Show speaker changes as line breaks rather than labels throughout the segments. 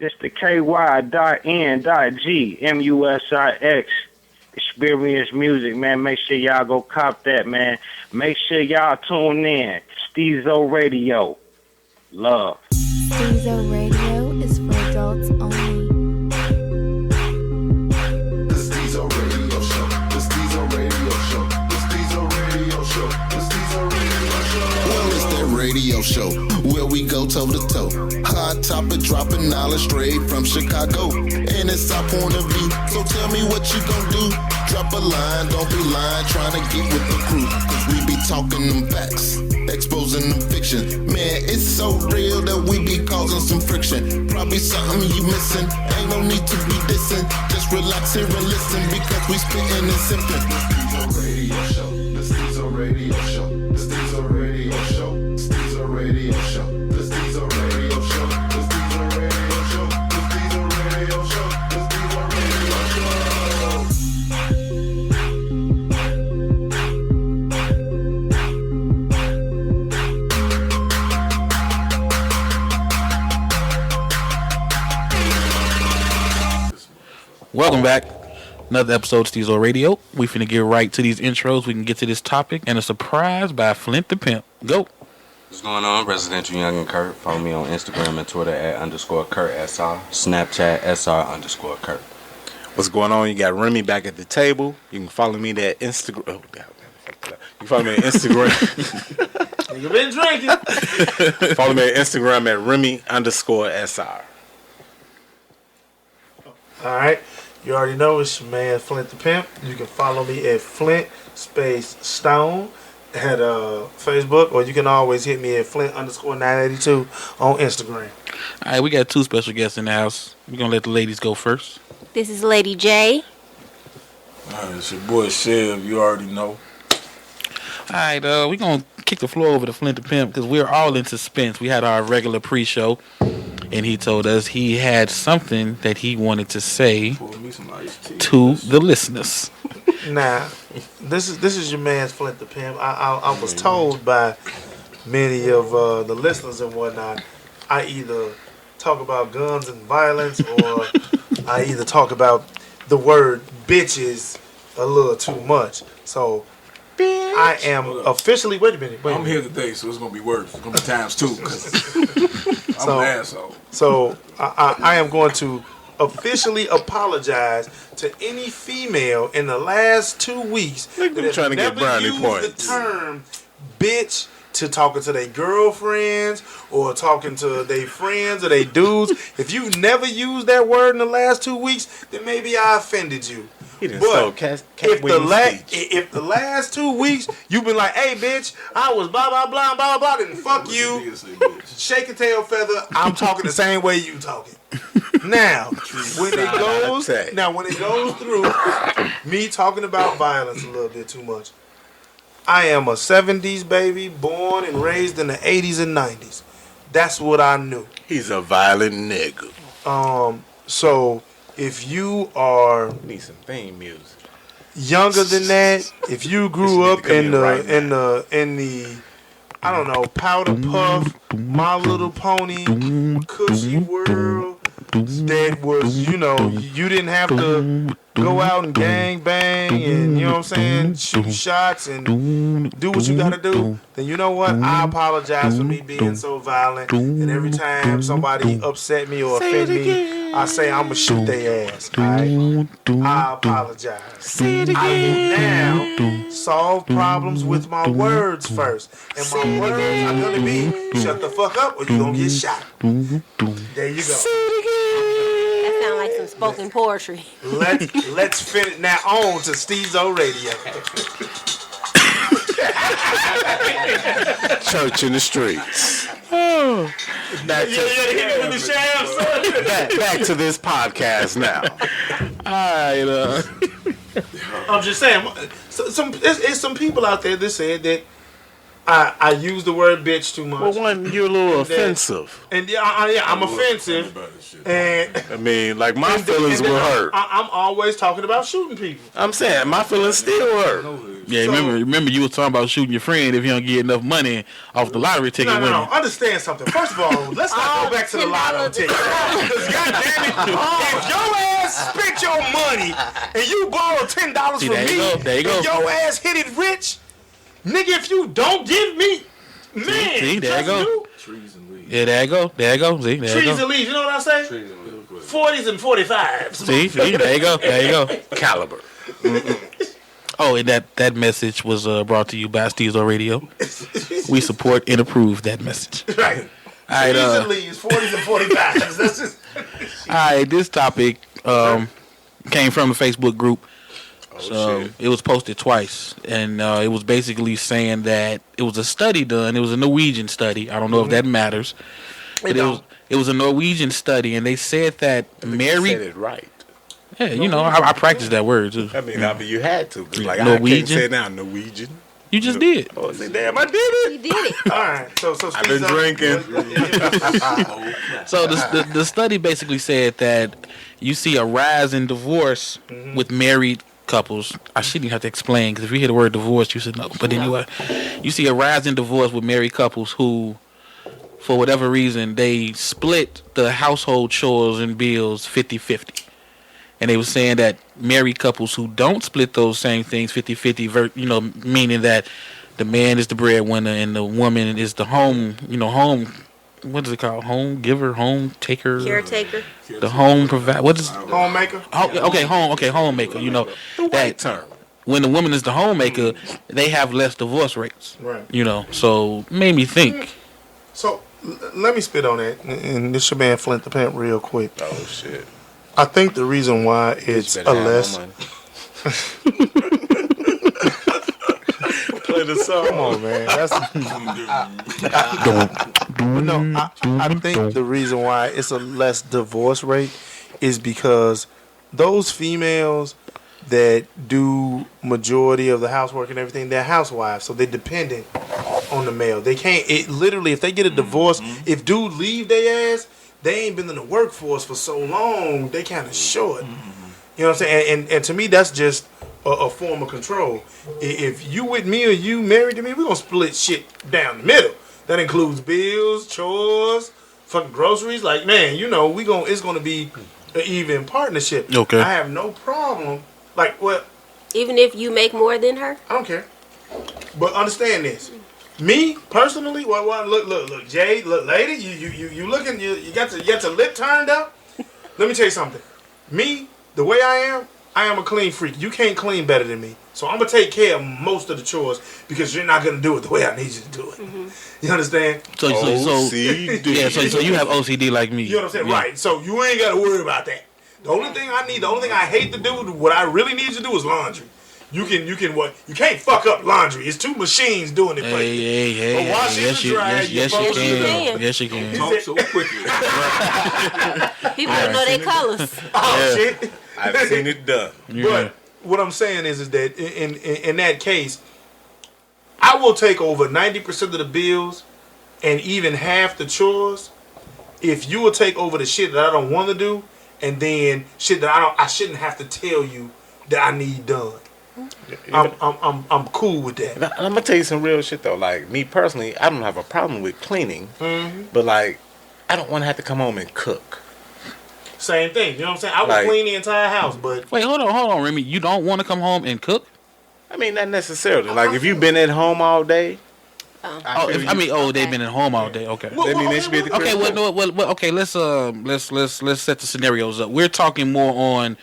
It's the KY.N.G.MUSIX. Experience music, man. Make sure y'all go cop that, man. Make sure y'all tune in. Stezo Radio. Love.
Stezo Radio is for adults only.
The Stezo Radio Show. The Stezo Radio Show. The Stezo Radio Show. The Stezo Radio Show. Well, it's that radio show where we go toe to toe. Hot topic dropping knowledge straight from Chicago. And it's our point of view. So tell me what you gon' do. Drop a line, don't be lying, trying to get with the crew. Cause we be talking them facts, exposing them fiction. Man, it's so real that we be causing some friction. Probably something you missing, ain't no need to be dissing. Just relax here and listen because we spitting and simping. The Stezo Radio Show. The Stezo Radio Show. The Stezo Radio Show. The Stezo Radio Show. The Stezo Radio Show. The Stezo Radio Show. The Stezo Radio Show.
Welcome back. Another episode of Stezo Radio. We finna get right to these intros. We can get to this topic and a surprise by Flint the Pimp. Go.
What's going on? Residential Younggin Curt. Follow me on Instagram and Twitter at @_CurtSR. Snapchat SR_Curt.
What's going on? You got Remy back at the table. You can follow me at Instagram. Oh, God. You can follow me at Instagram.
You've been drinking.
Follow me at Instagram at Remy_SR.
All right. You already know it's your man Flint the Pimp. You can follow me at Flint_Stone at Facebook, or you can always hit me at Flint_982 on Instagram.
All right, we got two special guests in the house. We're going to let the ladies go first.
This is LadyJ.
It's your boy Chev, you already know.
All right, we're going to kick the floor over to Flint the Pimp because we're all in suspense. We had our regular pre-show, and he told us he had something that he wanted to say to the listeners.
Now, this is your man's Flint the Pimp. I was told by many of the listeners and whatnot, I either talk about guns and violence, or I either talk about the word bitches a little too much. So I am officially. Wait a minute.
I'm here today, so it's gonna be worse. It's gonna be times two. Cause I'm an asshole.
So I am going to officially apologize to any female in the last 2 weeks that has
trying to get
never
brownie
used
points.
the term bitch to talking to their girlfriends or talking to their friends or their dudes. If you've never used that word in the last 2 weeks, then maybe I offended you. But if the last 2 weeks you've been like, hey bitch, I was blah blah blah blah blah, then fuck you, shake a tail feather, I'm talking the same way you talking. Now when it goes through me talking about violence a little bit too much, I am a 70s baby, born and raised in the 80s and 90s. That's what I knew.
He's a violent nigga.
So if you are
need some theme music.
Younger than that, if you grew up in the I don't know, Powder Puff, My Little Pony, Cushy World, that was, you know, you didn't have to go out and gang bang and, you know what I'm saying, shoot shots and do what you gotta do, then you know what? I apologize for me being so violent, and every time somebody upset me or offend me, I say I'm gonna shoot their ass. Alright? I apologize. I will now solve problems with my words first. And my words are gonna be shut the fuck up or you gonna get shot. There you go.
That sounds like some spoken poetry.
Let's finish now on to Stezo Radio.
Church in the streets.
Back
to this podcast now.
All right.
I'm just saying, it's some people out there that said that I use the word bitch too much.
Well, one, you're a little offensive.
And I'm offensive. And
I mean, like, my feelings were hurt.
I'm always talking about shooting people.
I'm saying my feelings still hurt.
Yeah, remember you were talking about shooting your friend if you don't get enough money off the lottery ticket.
No. Understand something. First of all, let's not go back to the lotto ticket. Because goddamn If your ass spent your money and you borrowed $10 from me,
there you go.
and your ass hit it rich, nigga, if you don't give me, man,
See, there you go.
you.
Trees and leaves.
Yeah, there you go. See, there you
Trees
go.
and leaves, you know what I say?
Trees and leaves.
40s and 45s.
See, there you go.
Caliber.
Oh, and that message was brought to you by Stezo Radio. We support and approve that message.
Right.
All right,
Trees and leaves, 40s and 45s. That's just.
all right, this topic came from a Facebook group. So
shit.
it was posted twice, and it was basically saying that it was a study done. It was a Norwegian study. I don't know if that matters, but it was a Norwegian study, and they said that
You said
married.
it right.
Yeah, you know, I practiced that word too.
I mean, you had to. 'Cause, like,
Norwegian?
I can't say it now, Norwegian.
You just did.
Oh, see, damn, I did it.
You did it.
All right. So
I've been drinking.
So the study basically said that you see a rise in divorce with married couples. I shouldn't even have to explain, because if you hear the word divorce, you should know. But anyway, you see a rise in divorce with married couples who, for whatever reason, they split the household chores and bills 50-50. And they were saying that married couples who don't split those same things 50-50, you know, meaning that the man is the breadwinner and the woman is the home, what is it called? Home giver, home taker,
Caretaker.
the home provider. What is?
homemaker.
Homemaker. You know, that
term.
when the woman is the homemaker, they have less divorce rates.
Right.
You know, so made me think.
So let me spit on that, and this your man Flint the Pimp real quick.
Oh, shit.
I think the reason why it's
Better
a
have
less.
my money. Play the song.
Come on, man. I think the reason why it's a less divorce rate is because those females that do majority of the housework and everything, they're housewives, so they're dependent on the male. They can't. It literally, if they get a divorce, if dude leave their ass, they ain't been in the workforce for so long. They kind of short. You know what I'm saying? And to me, that's just a form of control. If you with me or you married to me, we're gonna split shit down the middle. That includes bills, chores, fucking groceries. Like, man, you know, it's gonna be an even partnership.
Okay.
I have no problem. Like, well,
Even if you make more than her?
I don't care. But understand this. Me personally, look, Jay, look, lady, you looking, you got your lip turned up. Let me tell you something. Me, the way I am a clean freak. You can't clean better than me. So I'm gonna take care of most of the chores because you're not gonna do it the way I need you to do it. You understand?
So
OCD.
yeah, so you have OCD like me.
You know what I'm saying?
Yeah.
Right. So you ain't gotta worry about that. The only thing I hate to do, what I really need you to do is laundry. You can't fuck up laundry. It's two machines doing it for you.
Hey,
But washing
yes,
the
you,
dryer,
yes,
you
yes, you
fold it
can.
up.
Yes, you can.
Talk so quickly.
People don't know their colors.
Oh shit.
I've seen it done.
But what I'm saying is that in that case, I will take over 90% of the bills and even half the chores if you will take over the shit that I don't want to do, and then shit that I shouldn't have to tell you that I need done. I'm cool with that.
And I'm gonna tell you some real shit though. Like me personally, I don't have a problem with cleaning, but like I don't want to have to come home and cook.
Same thing. You know what I'm saying? I would
Like-
clean the entire house, but
Wait, hold on, Remy. You don't want to come home and cook?
I mean, not necessarily. Like if you've been at home all day,
They've been at home all day. Okay.
that mean they should be at the crib.
Okay. Okay. Let's set the scenarios up. We're talking more on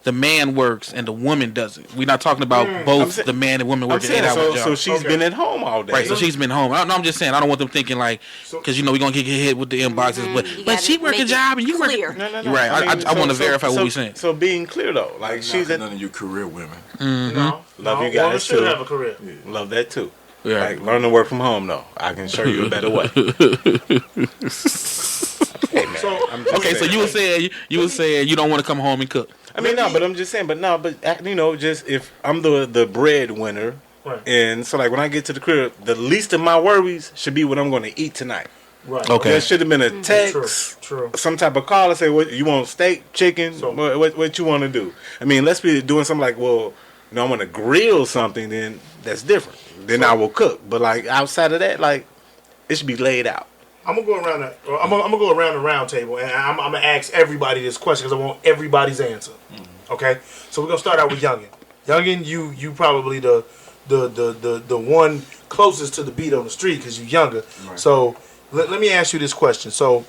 the man works and the woman doesn't. We're not talking about both the man and woman
I'm
working
saying
8 hour
so.
jobs.
So she's been at home all day.
Right, so she's been home. I'm just saying, I don't want them thinking like, because we're gonna get hit with the inboxes, but she work a job and you work.
clear.
No.
Right, I want to verify what we're saying.
So being clear though, like she's at
None of you career women.
love you
woman
guys
should
too.
have a career.
Love that too.
Yeah.
Like learn to work from home though. I can show you a better way. Hey man.
So
Okay, so you were saying you don't want to come home and cook.
I mean, no, but I'm just saying, just if I'm the breadwinner,
Right.
and so like when I get to the crib, the least of my worries should be what I'm going to eat tonight.
right.
Okay.
There should have been a text,
True.
some type of call and say, "What you want? Steak, chicken?
So-
what you want to do?" I mean, let's be doing something like, well, I want to grill something. Then that's different. Then I will cook. But like outside of that, like it should be laid out.
I'm gonna go around the round table, and I'm gonna ask everybody this question because I want everybody's answer. Okay, so we're gonna start out with Younggin. Younggin, you probably the one closest to the beat on the street because you're younger. Right. So let me ask you this question. So,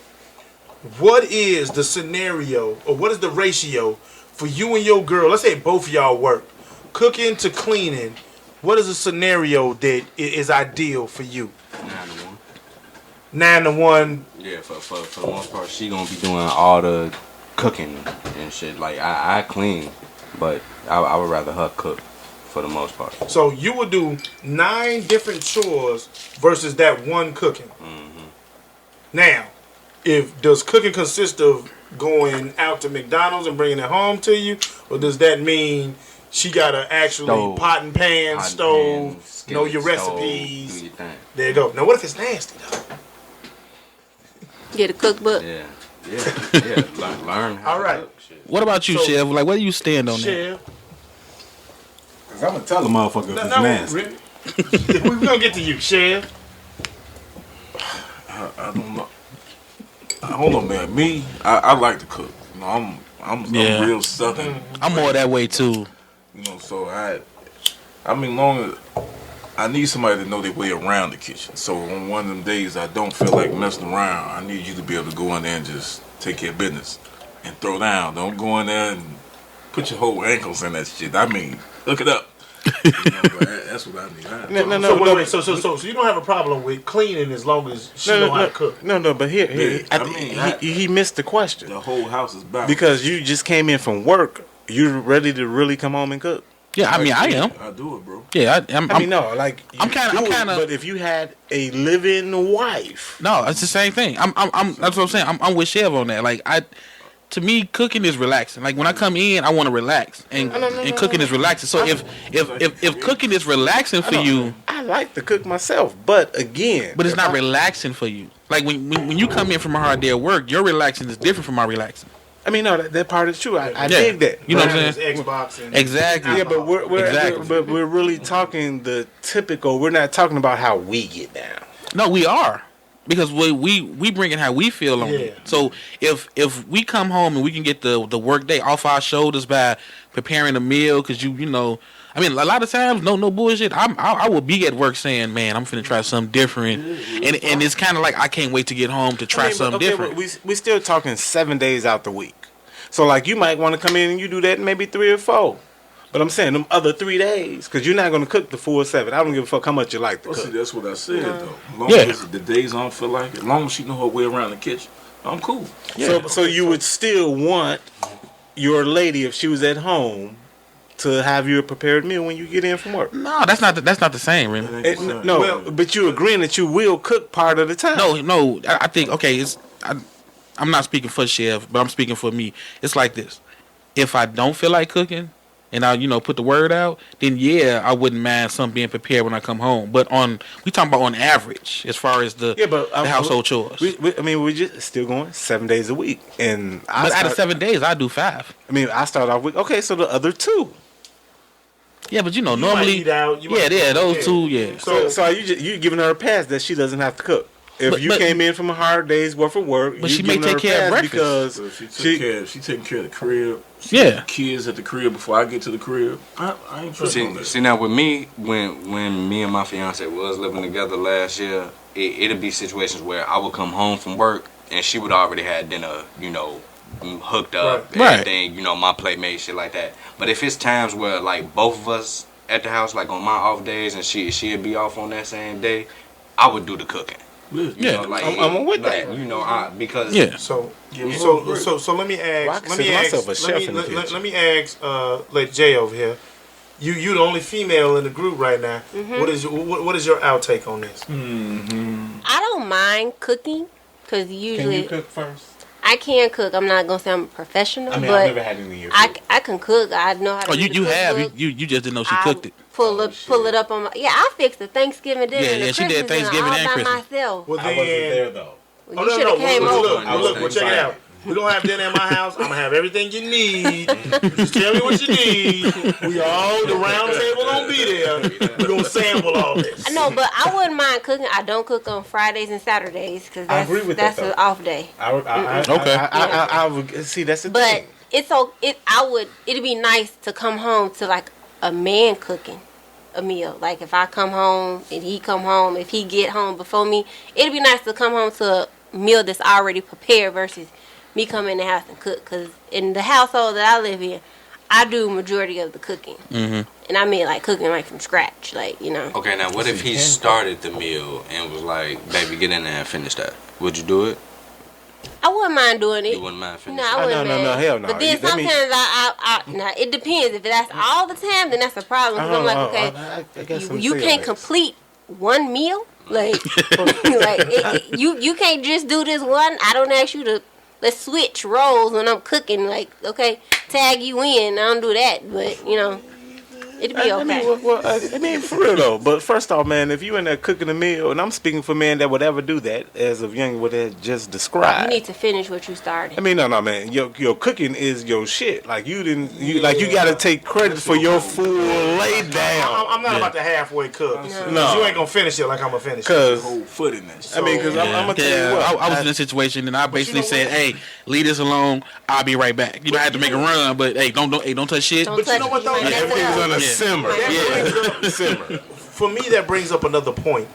what is the scenario, or what is the ratio for you and your girl? Let's say both of y'all work, cooking to cleaning. What is a scenario that is ideal for you? 9 to 1.
Yeah, for the most part, she gonna be doing all the cooking and shit. Like I clean, but I would rather her cook for the most part.
So you would do 9 different chores versus that one cooking. Mm-hmm. Now, does cooking consist of going out to McDonald's and bringing it home to you, or does that mean she gotta actually pot and pan, stove, know your recipes? Do your thing. There you go. Now, what if it's nasty though?
Get a cookbook.
Yeah. Learn how to cook. Shit.
What about you, Chev? Like, where do you stand on
Chev?
Because I'm going to tell the motherfucker if it's nasty.
We're going to get to you, Chev.
I don't know. Hold on, man. Me, I like to cook. You know, I'm real Southern.
I'm more that way, too.
You know, so I mean, long as I need somebody to know their way around the kitchen. So on one of them days I don't feel like messing around, I need you to be able to go in there and just take care of business and throw down. Don't go in there and put your whole ankles in that shit. I mean, look it up. You know, that's what I need.
No. So you don't have a problem with cleaning as long as she know how to cook.
No, but he missed the question.
The whole house is balanced.
Because you just came in from work, you're ready to really come home and cook.
Yeah, I mean, I am.
I do it, bro.
Yeah,
I'm kind of. But if you had a living wife,
no, it's the same thing. That's what I'm saying. I'm with Chev on that. Like, to me, cooking is relaxing. Like when I come in, I want to relax, and cooking is relaxing. So if cooking is relaxing for you,
I like to cook myself. But again,
it's not relaxing for you. Like when you come in from a hard day of work, your relaxing is different from my relaxing.
I mean, no, that part is true. I dig that.
You know what I'm saying?
Xbox and
exactly.
Yeah, but we're really talking the typical. We're not talking about how we get down.
No, we are, because we bring in how we feel on it. So if we come home and we can get the work day off our shoulders by preparing a meal, because you know. I mean, a lot of times, no bullshit. I will be at work saying, "Man, I'm finna try something different," and it's kind of like I can't wait to get home to try something different.
We still talking 7 days out the week, so like you might want to come in and you do that in maybe 3 or 4. But I'm saying them other 3 days, because you're not gonna cook the full 7. I don't give a fuck how much you like to cook.
See, that's what I said though. As long as the days I don't feel like it, as long as she know her way around the kitchen, I'm cool.
Yeah. So you would still want your lady, if she was at home, to have you a prepared meal when you get in from work.
No, that's not the same, Remy.
But you agreeing that you will cook part of the time.
No. I think I'm not speaking for Chev, but I'm speaking for me. It's like this: if I don't feel like cooking, and I put the word out, then I wouldn't mind something being prepared when I come home. But we talking about on average as far as the household chores.
We're just still going 7 days a week, and
out of 7 days, I do 5.
I mean, I start off with so the other 2.
Yeah, but normally, those 2,
So are you giving her a pass that she doesn't have to cook? If you came in from a hard day's worth of work,
but she may take care of breakfast
because she taking care of the crib. Kids at the crib before I get to the crib. I ain't tripping on that.
See now with me, when me and my fiance was living together last year, it'd be situations where I would come home from work and she would already have dinner, hooked up, everything, my plate made, shit like that. But if it's times where like both of us at the house, like on my off days, and she'd be off on that same day, I would do the cooking.
I'm with that.
Because
So let me ask. Let me ask. LadyJ over here. You the only female in the group right now. Mm-hmm. What is your outtake on this?
Mm-hmm. I don't mind cooking because usually.
Can you cook first?
I can cook. I'm not gonna say I'm a professional,
but
I've
never had any of your
food. I can cook. I know how to.
Oh, you have. You just didn't know she cooked it.
Pull it up on my. Yeah, I fixed the Thanksgiving dinner.
Yeah, she did Thanksgiving and
all by
Christmas.
myself.
Well,
I wasn't there though.
You should have came over.
Look, check it out. We're going to have dinner at my house. I'm going to have everything you need. Just tell me what you need. The round table going to be there. We're going to sample all this.
No, but I wouldn't mind cooking. I don't cook on Fridays and Saturdays because
I agree with
that's
that,
an off day.
I would see that's the thing.
But it'd be nice to come home to like a man cooking a meal. Like if I come home and he come home, if he get home before me, it'd be nice to come home to a meal that's already prepared versus me come in the house and cook. Because in the household that I live in, I do majority of the cooking. Mm-hmm. And I mean like cooking like from scratch, like, you know.
Okay, now what if he started the meal and was like, baby, get in there and finish that? Would you do it?
I wouldn't mind doing it.
You wouldn't mind finishing?
No, I wouldn't.
No, hell no.
But then sometimes now it depends. If that's all the time, then that's a problem. Because I'm like, okay, you can't complete one meal. Like, you can't just do this one. I don't ask you to. Let's switch roles when I'm cooking. Like, okay, tag you in. I don't do that. But you know. It'd be okay.
I mean, for real though. But first off, man, if you in there cooking a meal, and I'm speaking for men that would ever do that, as of Young would have just described.
You need to finish what you started.
I mean, no, man. Your cooking is your shit. Like you got to take credit for your full lay down.
I'm not about to halfway cook.
No,
you ain't gonna finish it like I'm gonna finish it.
Cause
whole foot in that.
I mean, because I'm gonna tell you what.
I was in a situation and I basically said, "Hey, leave this alone. I'll be right back." You know, I had to make a run, but hey, don't touch shit.
But you know what though?
Everything's on a simmer.
For me, that brings up another point.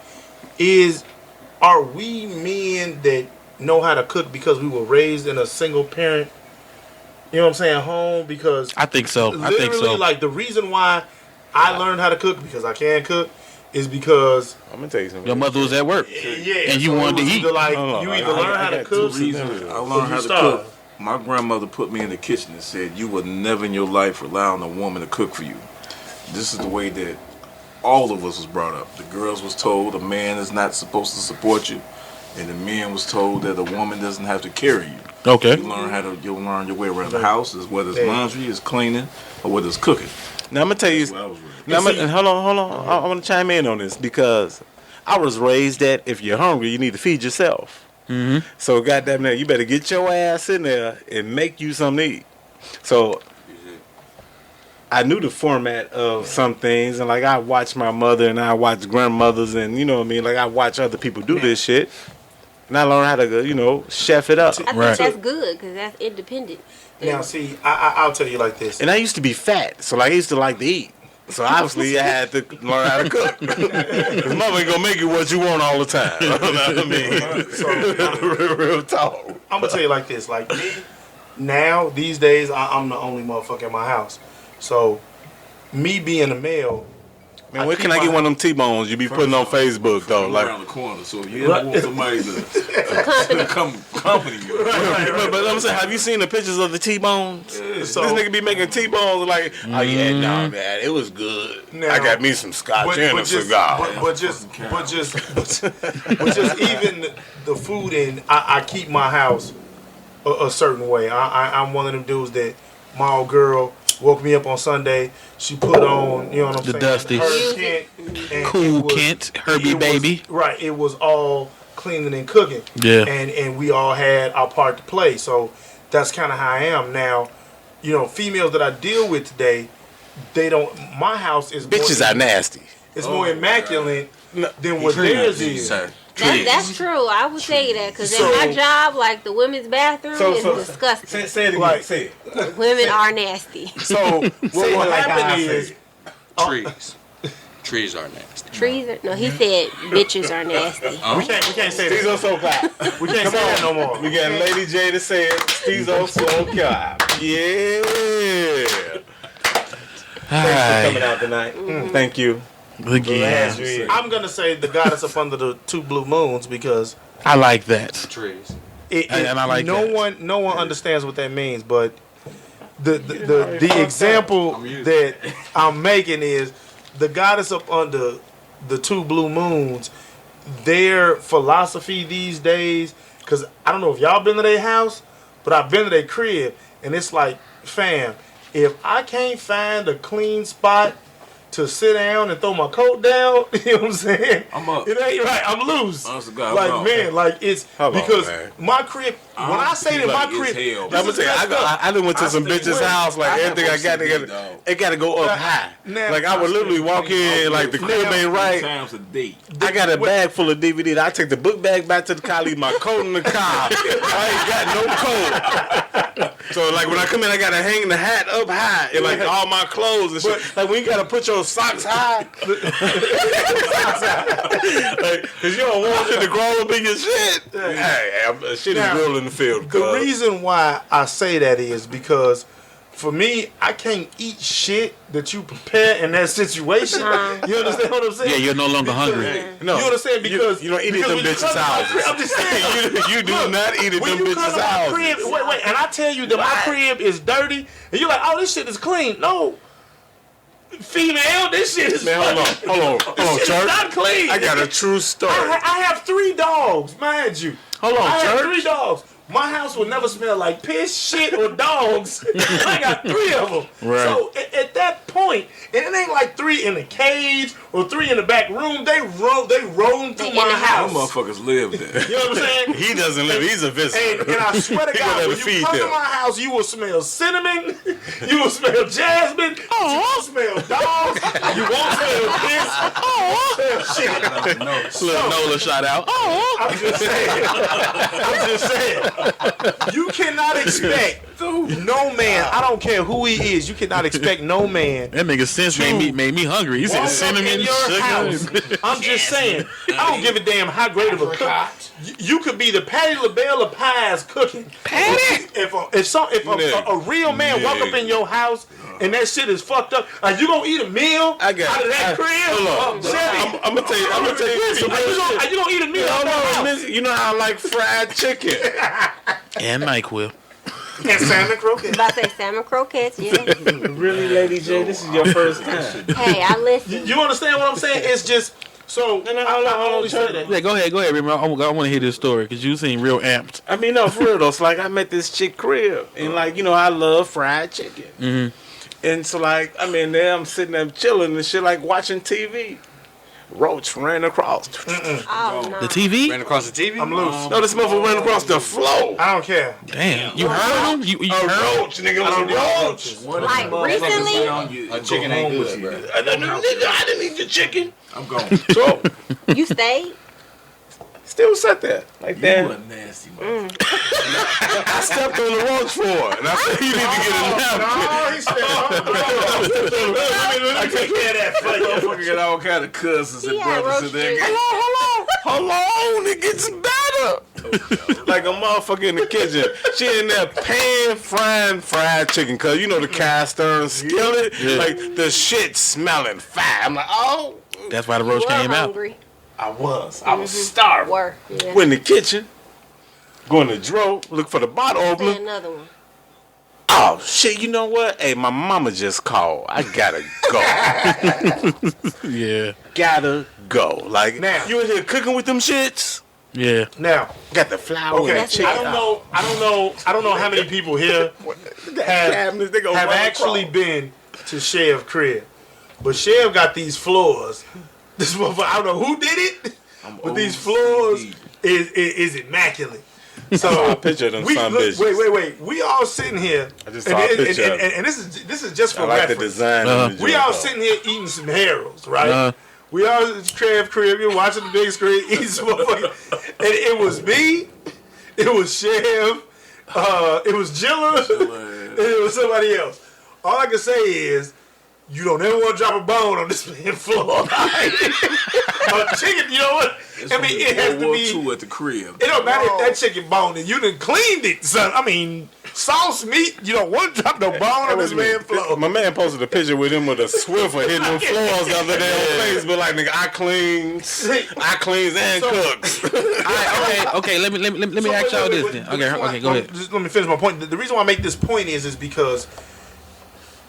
Are we men that know how to cook because we were raised in a single parent, you know what I'm saying, home? Because
I think so.
Like the reason why I learned how to cook because I can cook is because
I'm gonna tell you something.
Your mother was at work.
Yeah,
and you wanted to eat.
You either learn how to cook.
I learned how to cook. My grandmother put me in the kitchen and said, "You would never in your life rely on a woman to cook for you." This is the way that all of us was brought up. The girls was told a man is not supposed to support you, and the men was told that a woman doesn't have to carry you.
Okay.
You'll learn your way around the house, whether it's laundry, it's cleaning, or whether it's cooking.
Now I'm gonna tell you. Hold on. I want to chime in on this because I was raised that if you're hungry, you need to feed yourself.
Mm-hmm.
So goddamn it, you better get your ass in there and make you something to eat. So I knew the format of some things, and like I watched my mother and I watched grandmothers, and you know what I mean. Like I watch other people do this shit, and I learned how to chef it up.
I think that's good because that's independent.
Now, see, I'll tell you like this.
And I used to be fat, so like I used to like to eat. So obviously I had to learn how to cook. Cause mother ain't gonna make you what you want all the time. You know what I mean? So, real talk.
I'm gonna tell you like this. Like me, now these days I'm the only motherfucker in my house. So me being a male,
man, where can I get one of them T-bones you be putting on Facebook though? Like
around the corner. So if you ever want somebody to come company you.
Right. But I'm saying, have you seen the pictures of the T-bones? So, this nigga be making T-bones like, oh yeah, no man, it was good. Now, I got me some scotch and a cigar.
But just even the food and I keep my house a certain way. I'm one of them dudes that my old girl woke me up on Sunday. She put on, you know what I'm saying?
Dusty.
Cool
Kent, Herbie baby.
Right. It was all cleaning and cooking.
Yeah.
And we all had our part to play. So that's kind of how I am now. You know, females that I deal with today, they don't. My house is
bitches are nasty.
It's more immaculate than what theirs is.
That's true. I would say that because in my job, like the women's bathroom is disgusting.
Say it again. Say it.
Women are nasty.
So what happened is
Trees are nasty.
He said bitches are nasty.
We can't say that.
Stezo so clap.
We can't say that no more.
We got LadyJ to say it. Stezo so clap. Yeah. Thanks for coming out tonight. Thank you.
Again.
I'm gonna say the goddess up under the two blue moons because
I like that.
Trees.
And I like that.
No one understands what that means, but the example that I'm making is the goddess up under the two blue moons. Their philosophy these days, because I don't know if y'all been to their house, but I've been to their crib, and it's like, fam, if I can't find a clean spot to sit down and throw my coat down. You know what I'm saying?
I'm up.
It ain't right. I'm loose.
Honest to God,
like,
I'm
man, like, it's
Hold on,
because
man.
my crib, when I say that my crib,
hell,
I'm gonna tell you, I done went to some bitch's house, like everything I got, it got to go up high. Like I would literally walk in, like the crib ain't right.
Times a day.
I got a bag full of DVDs. I take the book bag back to the car, leave my coat in the car. I ain't got no coat. So like when I come in, I gotta hang the hat up high and like all my clothes and shit. Like when you gotta put your socks high, like, cause you don't want shit to grow up in your shit. Hey, shit is real in the field.
The reason why I say that is because for me, I can't eat shit that you prepare in that situation. You understand what I'm saying?
Yeah, you're no longer hungry.
No,
you understand because
you don't eat at them bitches' houses.
I'm just saying,
you do not eat at them bitches' houses.
Wait, and I tell you that my crib is dirty, and you're like, oh, this shit is clean. No. Female, this shit is
hold on,
Church. Not clean.
I got a true story.
I have 3 dogs, mind you.
Hold on,
I have
Church.
3 dogs. My house will never smell like piss, shit, or dogs. I got 3 of them.
Right.
So at that point, and it ain't like 3 in the cage or 3 in the back room. They roam through my house.
Them motherfuckers live there.
You know what I'm saying?
He doesn't live. He's a visitor.
And I swear to God, when you come to my house, you will smell cinnamon, you will smell jasmine, you won't smell dogs, you won't smell piss, you won't smell shit.
Little Nola shout out.
I'm just saying. You cannot expect no man. I don't care who he is. You cannot expect no man.
That nigga sense made me hungry. He said cinnamon, sugar.
I'm just saying. I don't give a damn how great of a cook. You could be the Patty LaBelle of pies cooking.
Patty.
If a real man walk up in your house and that shit is fucked up, are you gonna eat a meal out of that crib?
Hold on. I'm gonna tell you this.
Are you gonna eat a meal out of that house?
You know how I like fried chicken.
And NyQuil.
And salmon croquettes.
About to say salmon croquettes, yeah.
Really, LadyJ, this is your first time.
Hey, I listen.
You understand what I'm saying? It's just so. I say that.
Yeah, go ahead, Remy. I want to hear this story because you seem real amped.
I mean, no, for real though. It's like I met this chick crib, and like I love fried chicken.
Mm-hmm.
And so like I'm in there, I'm sitting there chilling and shit, like watching TV. Roach ran across.
Oh, no.
The TV?
Ran across the TV?
I'm loose.
No, this motherfucker ran across the floor.
I don't care.
Damn. You heard him? You heard
Roach, nigga. It was a roach.
Like recently?
A chicken ain't good, bro.
I didn't eat the chicken.
I'm gone.
So,
You stayed?
still sat there. Like
You
that.
a nasty motherfucker.
I stepped on the roach floor. And I said, you need to get a napkin.
No, he said, let me take care of that for you.
Motherfucker got all kind of cousins and
Yeah,
brothers in
roast
there.
you.
Hold on, it gets better. Like a motherfucker in the kitchen. She in there frying fried chicken. Cause you know the cast iron skillet?
Yeah.
Like the shit smelling fire. I'm like, oh.
That's why the roach came out.
Hungry.
I was starving.
Were. Yeah.
Went in the kitchen. Go in the drawer. Look for the bottle
Say
opener.
another one.
Oh, shit, you know what? Hey, my mama just called. I gotta go.
Yeah.
Gotta go. Like,
Now.
you in here cooking with them shits?
Yeah.
Now,
Got the flour
okay,
and the chicken.
I don't know how many people here have actually been to Chev crib. But Chev got these floors. This motherfucker, I don't know who did it, but these floors is immaculate. So
a picture of them son bitches.
Wait. We all sitting here.
I just saw a picture of it.
And this is just for
I like the
reference.
design. of the
We
joint,
all
though.
sitting here eating some Harold's, right? We all at Chev crib, you're watching the big screen, eating some motherfucking. And it was me, it was Chev, it was Jilla, and it was somebody else. All I can say is, you don't ever want to drop a bone on this damn floor. Chicken, you know what?
It's
I mean, it has to be.
World War II at the crib.
It don't matter if that chicken bone and you done cleaned it, son. I mean, sauce meat, you don't want to drop no bone on this man floor.
My man posted a picture with him with a Swiffer hitting them floors the other day on Facebook. Like, nigga, I cleans and cooks.
Okay. Let me ask y'all this then. Okay, go ahead.
Just let me finish my point. The reason why I make this point is because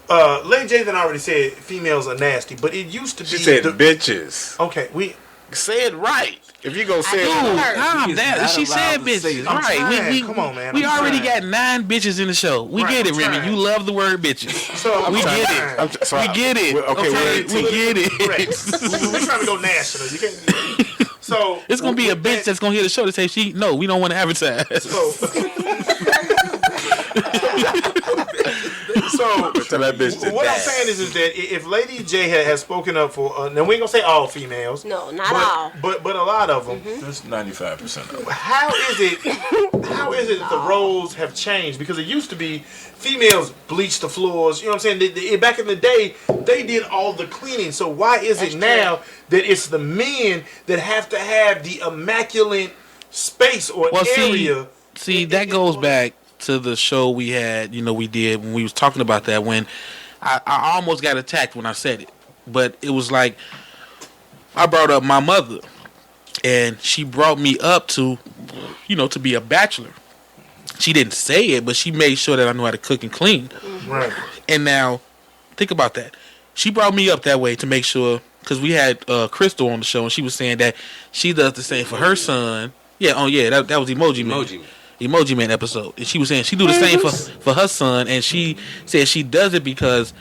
LadyJ then already said females are nasty, but it used to be.
She said bitches.
Okay,
say it right. If you gonna say
Dude,
it right.
calm down. She said bitches. Right.
Come on, man.
We already got 9 bitches in the show. We get it, Remy. You love the word bitches.
So
we get it. We get it.
Okay,
we get it.
We're trying to go national. You can't. So
it's gonna be a bitch that's gonna hear the show to say no, we don't want to advertise.
So what I'm saying is that if Lady J has spoken up for, now we ain't gonna say all females.
No, not all.
But a lot of them.
That's 95% of them.
How is it that the roles have changed? Because it used to be females bleach the floors. You know what I'm saying? Back in the day, they did all the cleaning. So why is it now that it's the men that have to have the immaculate space or area?
See, that goes back to the show we had, we did when we was talking about that, when I almost got attacked when I said it. But it was like, I brought up my mother, and she brought me up to, to be a bachelor. She didn't say it, but she made sure that I knew how to cook and clean.
Right.
And now, think about that. She brought me up that way to make sure, because we had Crystal on the show, and she was saying that she does the same for her son. Yeah, that was Emoji Man. Emoji Man episode, and she was saying she do the same for her son, and she said she does it because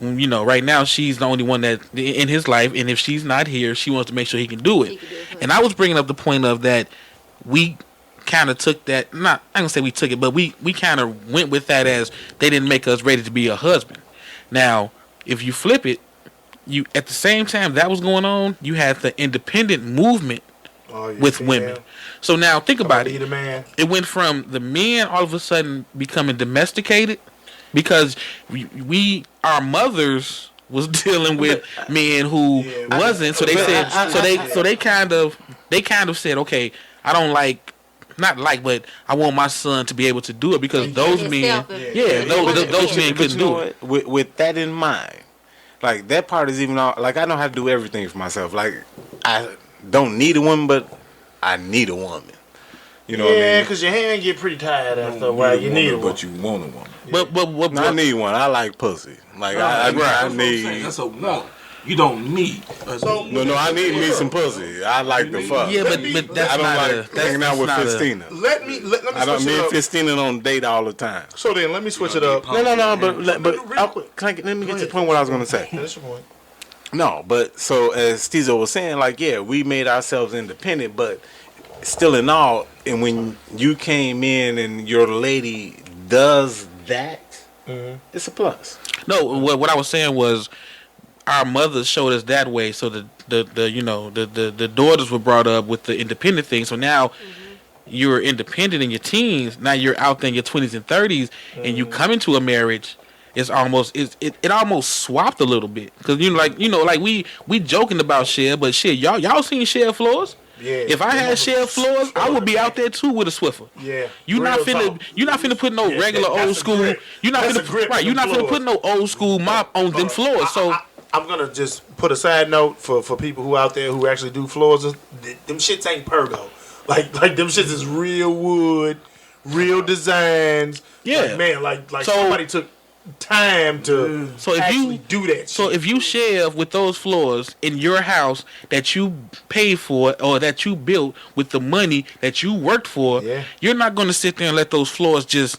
right now she's the only one that in his life, and if she's not here, she wants to make sure he can do it. And I was bringing up the point of that we kind of took that, I'm not gonna say we took it, but we kind of went with that as they didn't make us ready to be a husband. Now, if you flip it, you at the same time that was going on, you had the independent movement with women. So now think about it. It went from the men all of a sudden becoming domesticated because our mothers was dealing with men who wasn't. So they said they kind of said, okay, I don't but I want my son to be able to do it because those men, those men couldn't do it.
With that in mind, like that part is even like I know how to do everything for myself. Like I don't need a woman, but I need a woman. You know what I mean?
Yeah, because your hand get pretty tired after a while. You need a woman.
But you want a woman.
But I need one. I like pussy. Like I need.
That's a want. You don't need.
No, I need me some pussy. I like the fuck.
Yeah, but that's
I don't like hanging out with Fistina.
Let me switch it up.
Me and Fistina don't date all the time.
So then, let me switch it up.
No, but let me get to the point what I was going to say.
That's your point.
No, but so as Stezo was saying, like, we made ourselves independent, but still in all, and when you came in and your lady does that, it's a plus.
No, what I was saying was our mothers showed us that way, so the daughters were brought up with the independent thing. So now you're independent in your teens. Now you're out there in your 20s and 30s, and you come into a marriage. It almost swapped a little bit because we joking about Chev, but shit, y'all seen Chev floors?
Yeah.
If I had Chev floors, I would be out there too with a Swiffer.
Yeah.
You're not finna put no regular old school. You're not finna put no old school mop on them floors. So
I'm gonna just put a side note for people who out there who actually do floors. Them shits ain't Pergo. Like them shits is real wood, real designs.
Yeah.
Like somebody took time to actually do that shit.
So if you share with those floors in your house that you paid for or that you built with the money that you worked for, you're not going to sit there and let those floors just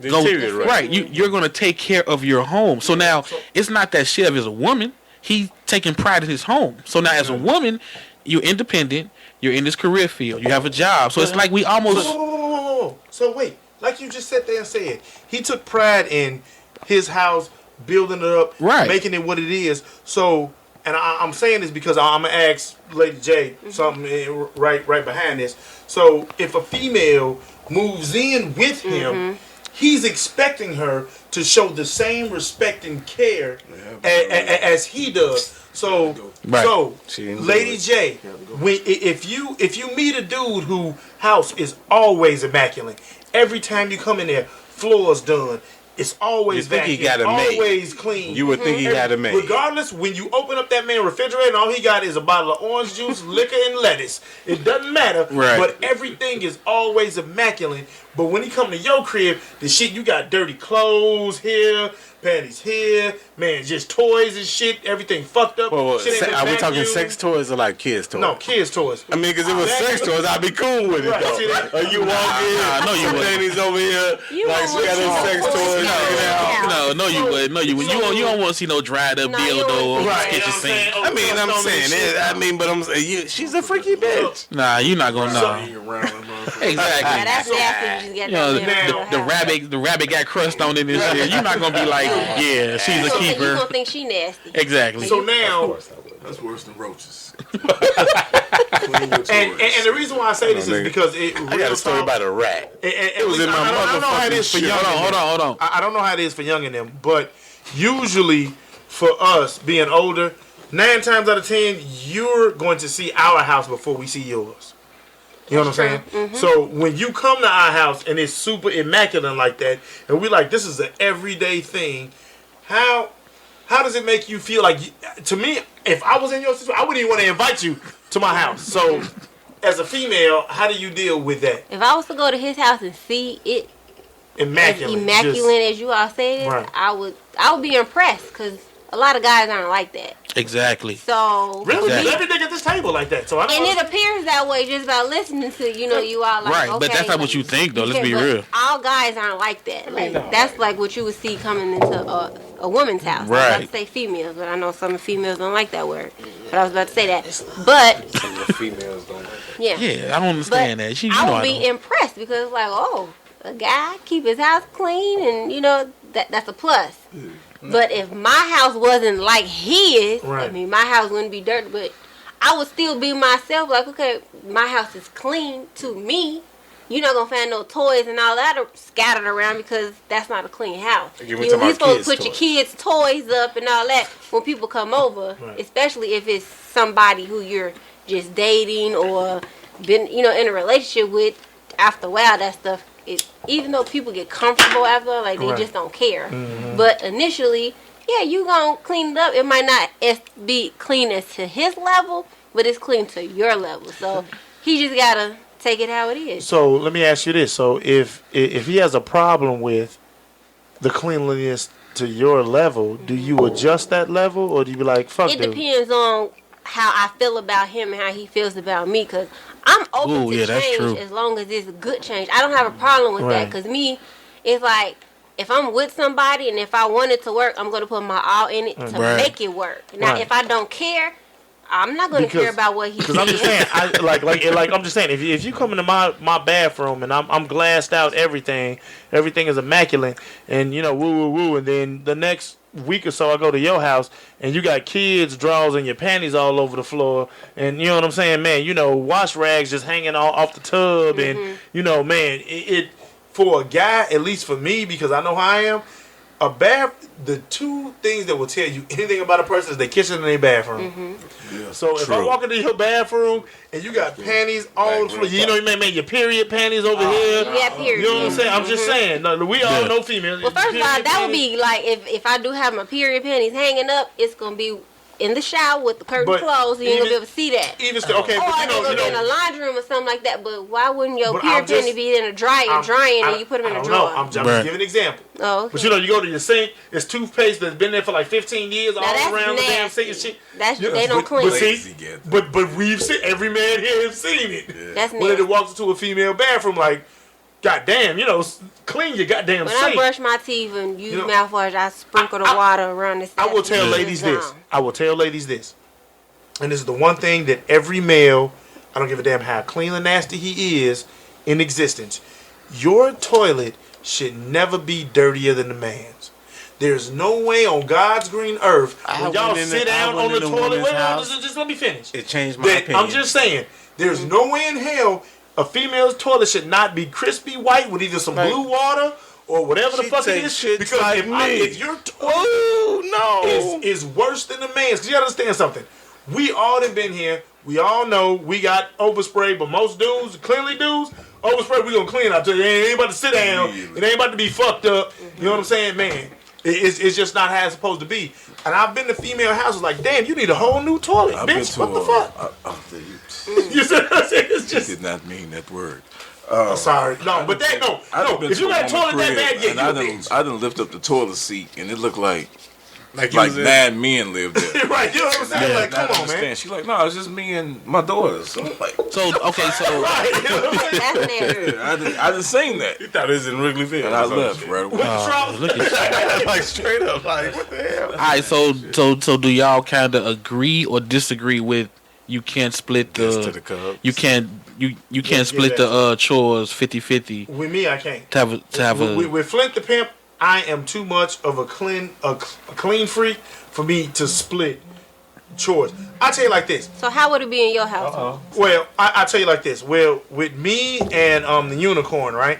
go right. You're going to take care of your home. So now it's not that Chev is a woman. He's taking pride in his home. So now as a woman, you're independent. You're in this career field. You have a job. So it's like we almost.
So wait, like you just sat there and said, he took pride in his house, building it up, making it what it is. So, and I'm saying this because I'm gonna ask Lady J something right behind this. So, if a female moves in with him, he's expecting her to show the same respect and care as he does. So, Lady J, if you meet a dude whose house is always immaculate, every time you come in there, floor's done. It's always vacuumed, always clean.
You would think he had a maid.
Regardless, when you open up that man's refrigerator and all he got is a bottle of orange juice, liquor, and lettuce. It doesn't matter.
Right.
But everything is always immaculate But when he come to your crib, the shit, you got dirty clothes here, panties here, man, just toys and shit, everything fucked up.
Well,
Shit ain't
are we
been
talking
vacuumed.
sex toys or like kids toys?
No, kids toys.
I mean, because if it was sex toys, I'd be cool with it,
Right,
though.
see that?
Or you walk in,
Nah, no, you
some
wouldn't.
ladies over here,
You
like
won't
she got
want
them
to
sex
see
toys
no
hanging out.
No, you wouldn't. No, you wouldn't. You don't want to see no dried up
No, you
dildo
don't
or
want to
Right,
see
sketchy scene.
I mean, I'm saying it. But I'm saying, she's a freaky bitch.
Nah, you're not gonna know.
Now
Exactly.
that's nasty. You just got
You know,
that
the rabbit got crust on it and shit. You're not gonna be like, yeah, she's a
You
keeper.
gonna think she nasty.
Exactly.
So now,
That's worse than roaches.
and the reason why I say this is because
I got a story about a rat.
It
was in my
I don't know how it is for
motherfucking
young.
shit.
Hold on.
I don't know how it is for young in them, but usually for us being older, 9 times out of 10, you're going to see our house before we see yours. You know what I'm saying?
Mm-hmm.
So when you come to our house and it's super immaculate like that, and we like, this is an everyday thing, how does it make you feel? Like, to me, if I was in your situation, I wouldn't even want to invite you to my house. So as a female, how do you deal with that?
If I was to go to his house and see it as
Immaculate.
immaculate as you all say it,
Right.
I would be impressed because a lot of guys aren't like that.
Exactly.
So
Really?
Exactly.
Everything at this table like that. So I don't
and
know.
it appears that way just by listening to you all like
Right,
okay,
but that's not what you think, though. Let's be
but
real.
All guys aren't like that. Like that's like what you would see coming into a woman's house. I was
Right.
about to say females, but I know some females don't like that word. But I was about to say that. But
Some of the females don't like that.
yeah,
Yeah, I don't understand
but
that. You
I
know
would
I
be
don't.
impressed because like a guy keep his house clean and that's a plus. But if my house wasn't like his,
Right.
I mean, my house wouldn't be dirty, but I would still be myself. Like, okay, my house is clean to me. You're not gonna find no toys and all that scattered around because that's not a clean house.
Like,
You're
we talking about
supposed to
kids'
put your
toys.
kids' toys up and all that when people come over,
Right.
especially if it's somebody who you're just dating or been, in a relationship with. After a while, that stuff. Even though people get comfortable after, like they
Right.
just don't care. But initially, yeah, you gonna clean it up. It might not be clean as to his level, but it's clean to your level. So he just gotta take it how it is.
So let me ask you this: so if he has a problem with the cleanliness to your level, do you adjust that level, or do you be like, "Fuck,
It
dude"?
depends on how I feel about him and how he feels about me. Cause I'm open
Ooh,
to
yeah, that's
change
true.
as long as it's a good change. I don't have a problem with that.
Right.
Cause me, it's like if I'm with somebody and if I want it to work, I'm gonna put my all in it to
Right.
make it work. Now,
Right.
if I don't care, I'm not gonna care about what he
Because I'm just saying, I'm just saying, if you come into my bathroom and I'm glassed out, everything is immaculate, and woo, and then the next week or so I go to your house and you got kids' drawers and your panties all over the floor, and you know what I'm saying, man, wash rags just hanging off the tub, and man, it for a guy, at least for me, because I know how I am. The two things that will tell you anything about a person is their kitchen and their bathroom.
Yeah.
So if I
True.
walk into your bathroom and you got panties all over the floor, you may make your period panties over here.
Yeah, period.
You know what I'm saying? I'm just saying. No, we all know females.
Well, first of all,
Period
that would
panties.
be like if I do have my period panties hanging up, it's gonna be in the shower with the curtain
But
closed, so you ain't gonna be
even-
able to see that.
Even still, okay,
Or
but
they're gonna be in a laundry room or something like that. But why wouldn't your
But
period
I'm just-
panty be in a dryer drying and you put them in a
I don't
drawer?
know. I'm just
Right.
giving an example.
Oh, okay.
But you go to your sink, it's toothpaste that's been there for like 15 years all
Now that's
around the damn sink and
nasty.
shit.
That's
Yeah,
they don't
but
clean.
see,
Lazy get.
but we've seen, every man here has seen it.
That's
When
nasty.
it walks into a female bathroom, like, goddamn, clean your goddamn
When I
sink.
brush my teeth and use
You know,
mouthwash, I sprinkle the water around the.
I will tell
side.
ladies this.
Gone.
I will tell ladies this. And this is the one thing that every male, I don't give a damn how clean and nasty he is in existence, your toilet should never be dirtier than the man's. There's no way on God's green earth when y'all sit down on the toilet. Wait, just let me finish.
It changed my
That,
opinion.
I'm just saying, there's no way in hell a female's toilet should not be crispy white with either some
Right.
blue water or whatever the
She
fuck it
takes
is.
shits
Because
like me.
if your toilet
Oh no!
is worse than the man's. Because you gotta understand something. We all done been here. We all know we got overspray, but most dudes, cleanly dudes, overspray, we gonna clean up. So it ain't about to sit down. It ain't about to be fucked up. You know what I'm saying, man? It's just not how it's supposed to be. And I've been to female houses like, damn, you need a whole new toilet,
I've been
bitch.
to
What the fuck?
you
You see what I'm saying? It's just
did not mean that word.
Sorry, no, but that no. If you got a toilet that bad, yeah,
I didn't lift up the toilet seat, and it looked like
Like
9 men lived there.
right, you know what I'm saying? Like, come on, man.
She's like, no, it's just me and my daughter. So I'm like,
right, you know what I'm saying?
That's nasty.
yeah, I didn't sing that.
You thought it was in Wrigleyville.
And I left right away.
Look at
Like straight up, like what the hell?
All right, so do y'all kind of agree or disagree with you can't split
To the Cubs.
you can't split the chores 50-50
With me, I can't.
to have a
With Flint the Pimp, I am too much of a clean freak for me to split chores. I tell you like this.
So how would it be in your house?
Well, I tell you like this. Well, with me and the unicorn, right?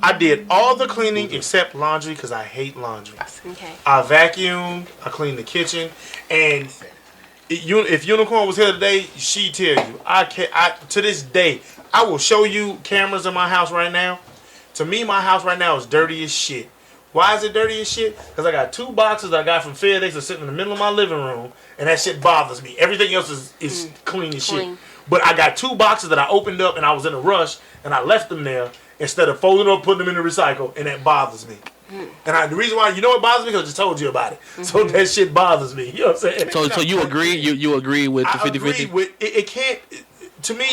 I did all the cleaning except laundry because I hate laundry.
Okay.
I vacuumed. I cleaned the kitchen, and if Unicorn was here today, she'd tell you. To this day, I will show you cameras in my house right now. To me, my house right now is dirty as shit. Why is it dirty as shit? Because I got 2 boxes I got from FedEx that's sitting in the middle of my living room, and that shit bothers me. Everything else is clean as shit. But I got 2 boxes that I opened up, and I was in a rush, and I left them there instead of folding them up, putting them in the recycle, and that bothers me. And the reason why, you know what bothers me? Because I just told you about it. So that shit bothers me. You know what I'm saying?
so you agree? You agree with the 50-50?
I agree with, it can't, to me,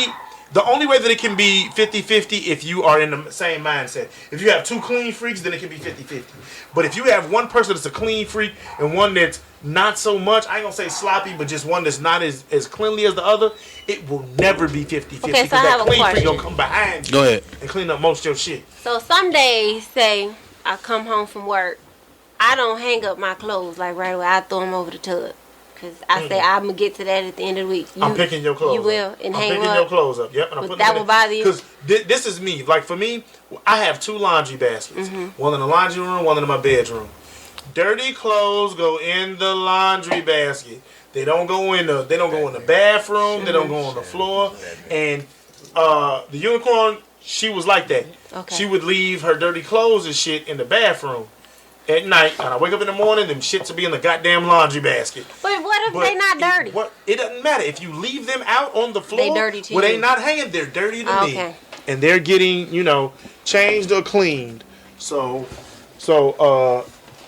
the only way that it can be 50-50 if you are in the same mindset. If you have 2 clean freaks, then it can be 50-50. But if you have one person that's a clean freak and one that's not so much, I ain't gonna say sloppy, but just one that's not as cleanly as the other, it will never be 50-50.
Okay, so I have a
clean freak
question.
gonna come behind you.
Go ahead.
And clean up most of your shit.
So some days, say I come home from work, I don't hang up my clothes like right away. I throw them over the tub. Because I say I'm going to get to that at the end of the week.
I'm picking your clothes
You will
up.
and
I'm
hang
picking
them up.
your clothes up. Yep. And I'm
But
putting
that
them
will
in.
bother you?
Because this is me. Like for me, I have 2 laundry baskets. One in the laundry room, one in my bedroom. Dirty clothes go in the laundry basket. They don't go in the bathroom. They don't go on the floor. And the unicorn, she was like that.
Okay.
She would leave her dirty clothes and shit in the bathroom at night. And I wake up in the morning, them shits will be in the goddamn laundry basket.
But what if they not dirty?
It doesn't matter. If you leave them out on the floor,
They dirty to
they
you.
not hanging. They're dirty to me.
Okay.
And they're getting, changed or cleaned. So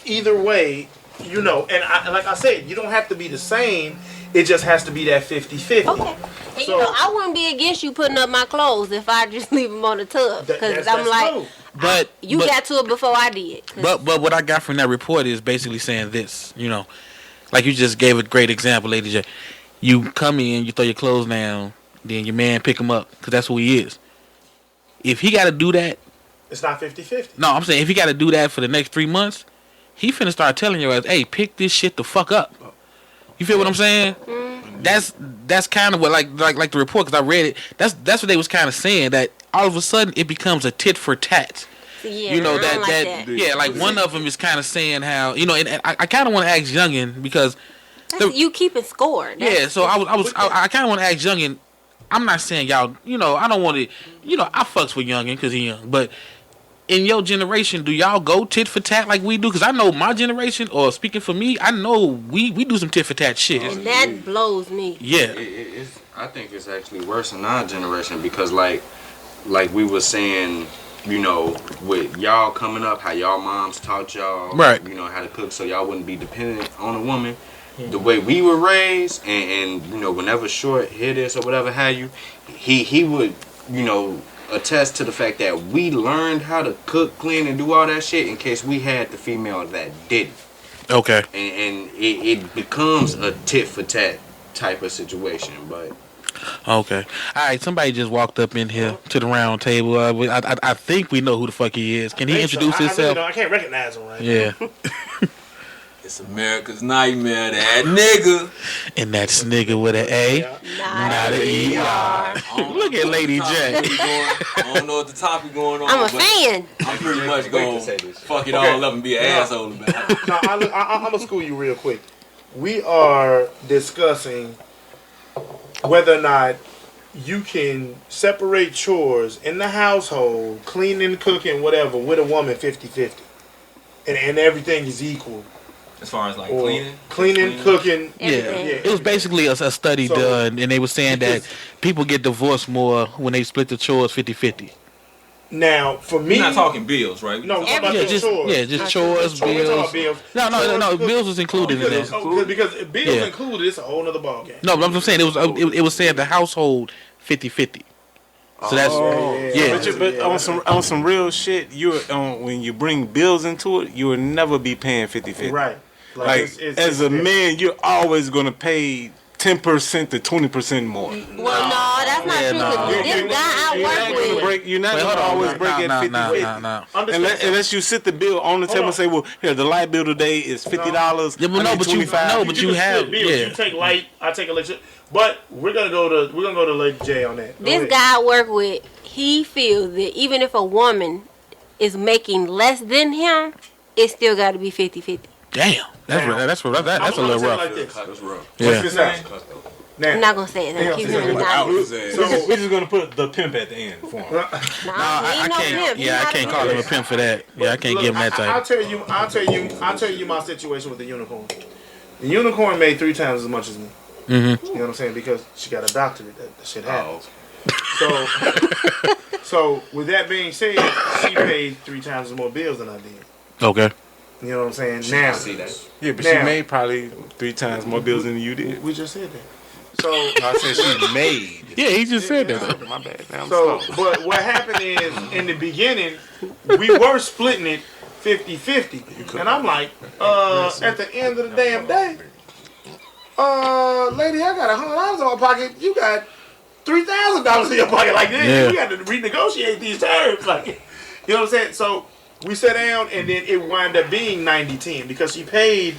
either way, and like I said, you don't have to be the same. It just has to be that 50-50.
Okay. And I wouldn't be against you putting up my clothes if I just leave them on the tub. Because I'm like,
cool.
But
you got to it before I did.
But what I got from that report is basically saying this, like you just gave a great example, LadyJ. You come in, you throw your clothes down, then your man pick them up because that's who he is. If he got to do that,
it's not 50-50.
No, I'm saying if he got to do that for the next 3 months, he finna start telling your ass, hey, pick this shit the fuck up. You feel what I'm saying? That's kind of what like the report, because I read it. That's what they was kind of saying, that all of a sudden it becomes a tit for tat.
Yeah, that.
Yeah, like one of them is kind of saying how and I kind of want to ask Younggin because
you keeping score.
So I kind of want to ask Younggin. I'm not saying y'all, I don't want to, I fucks with Younggin because he young, but in your generation, do y'all go tit for tat like we do? Because I know my generation, or speaking for me, I know we do some tit for tat shit.
And that blows me.
Yeah.
I think it's actually worse in our generation because, like we were saying, with y'all coming up, how y'all moms taught y'all,
right?
How to cook so y'all wouldn't be dependent on a woman. The way we were raised, and whenever Short hear this or whatever have you, he would, attest to the fact that we learned how to cook, clean, and do all that shit in case we had the female that didn't.
Okay.
And it becomes a tit for tat type of situation, but.
Okay. All right. Somebody just walked up in here to the round table. I think we know who the fuck he is. Can he introduce himself?
I can't recognize him right
now.
It's America's nightmare, that nigga.
And that's nigga with an A, not an E-R. Look at LadyJ.
I don't know what the topic going on.
I'm a fan.
I'm pretty much going to fuck it all up and be an asshole about it.
No, I'm going to school you real quick. We are discussing whether or not you can separate chores in the household, cleaning, cooking, whatever, with a woman 50-50. And everything is equal.
As far as like
or
cleaning,
cooking.
Yeah. It was basically a study done, and they were saying that people get divorced more when they split the chores 50-50.
Now, for me,
we're not talking bills, right?
No, we're talking about
just
chores.
just chores, bills. No, bills was included in that.
Because bills included, it's a whole other ballgame.
No, but I'm saying it was saying the household 50-50. So that's
But on some real shit, when you bring bills into it, you will never be paying 50-50.
Right.
Like as a man, you're always gonna pay 10% to 20% more.
Well, no, that's not true. Cause this guy I work with,
You're not gonna always break it 50-50. Unless you sit the bill on the table and say, well, here, the light bill today is $50.
Yeah, but you have
You take light, I take electric. But we're gonna go to LadyJ on that.
this guy I work with, he feels that even if a woman is making less than him, it still got to be 50-50.
Damn, that's a little rough.
Like this.
That's rough.
Yeah. Now,
I'm not gonna say it. I'm keep it nice.
So we're just gonna put the pimp at the end for him.
I can't. Yeah, I can't call him a pimp for that. Yeah, I can't give him that title.
I'll tell you my situation with the unicorn. The unicorn made 3 times as much as me.
Mm-hmm.
You know what I'm saying? Because she got a doctorate. That shit happens. So with that being said, she paid 3 times as more bills than I did.
Okay.
You know what I'm saying? Now,
see that.
Yeah, but she made probably 3 times more bills than you did.
We just said that. So
I said she made.
Yeah, he just said that.
My bad.
But what happened is, in the beginning, we were splitting it 50-50. And I'm like, at the end of the damn day, lady, I got $100 in my pocket. You got $3,000 in your pocket. Like this,
Yeah.
we got to renegotiate these terms. Like, you know what I'm saying? So we sat down, and then it wound up being 90-10 because she paid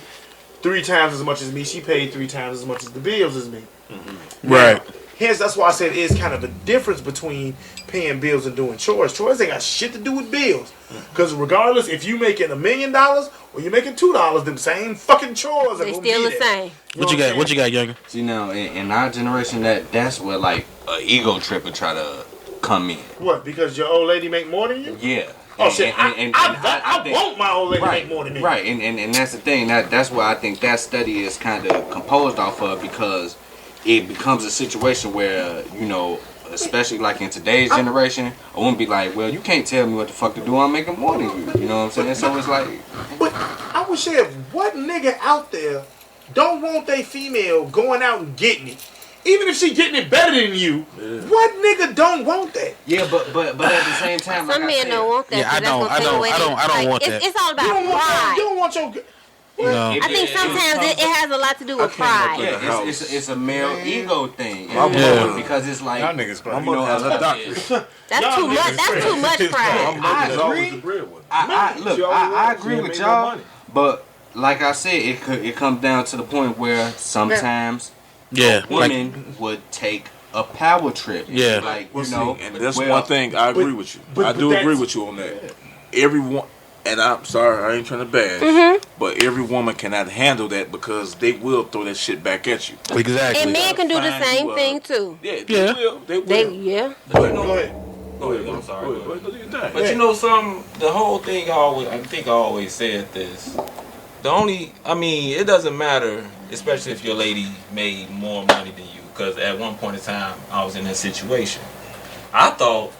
3 times as much as me. She paid 3 times as much as the bills as me.
Mm-hmm. Right.
Hence, that's why I said it's kind of a difference between paying bills and doing chores. Chores ain't got shit to do with bills. Because regardless, if you making $1 million or you making $2, them same fucking chores are
They
gonna
still
be
the
there.
same.
What you got? What you got, Younggin?
See now, in our generation, that's where like an ego trip would try to come in.
What? Because your old lady make more than you?
Yeah.
Oh shit! I want my old lady to make more than me.
Right, and that's the thing. That's why I think that study is kind of composed off of, because it becomes a situation where, you know, especially like in today's generation, I wouldn't be like, well, you can't tell me what the fuck to do. I'm making more than you. You know what I'm saying? So it's like,
But I would say, what nigga out there don't want their female going out and getting it? Even if she getting it better than you, what nigga don't want that?
yeah, but at the same time,
Some men don't want that.
Yeah, I
'cause that's
don't-
gonna
I
take
don't-
away
I don't-
their-
I don't
like,
want
it's,
that.
It's all
You
about
don't want
pride.
you don't want your.
No.
I think sometimes it has a lot to do with pride.
yeah, it's a male ego thing.
Yeah.
Because it's like,
Y'all niggas
you know,
has a doctor.
That's too much. That's too much pride.
I agree. I agree with y'all, but like I said, it comes down to the point where sometimes women would take a power trip.
Yeah.
Like, you know,
and that's one thing I agree with you. I do agree with you on that. Everyone, and I'm sorry, I ain't trying to bash, but every woman cannot handle that because they will throw that shit back at you.
Exactly.
And men can do the same thing too.
Yeah, they will. They will.
Yeah.
Go ahead.
Go ahead. I'm sorry.
Go ahead. Go do your thing.
But you know something? The whole thing I think I always said this. It doesn't matter, especially if your lady made more money than you. Because at one point in time, I was in that situation. I thought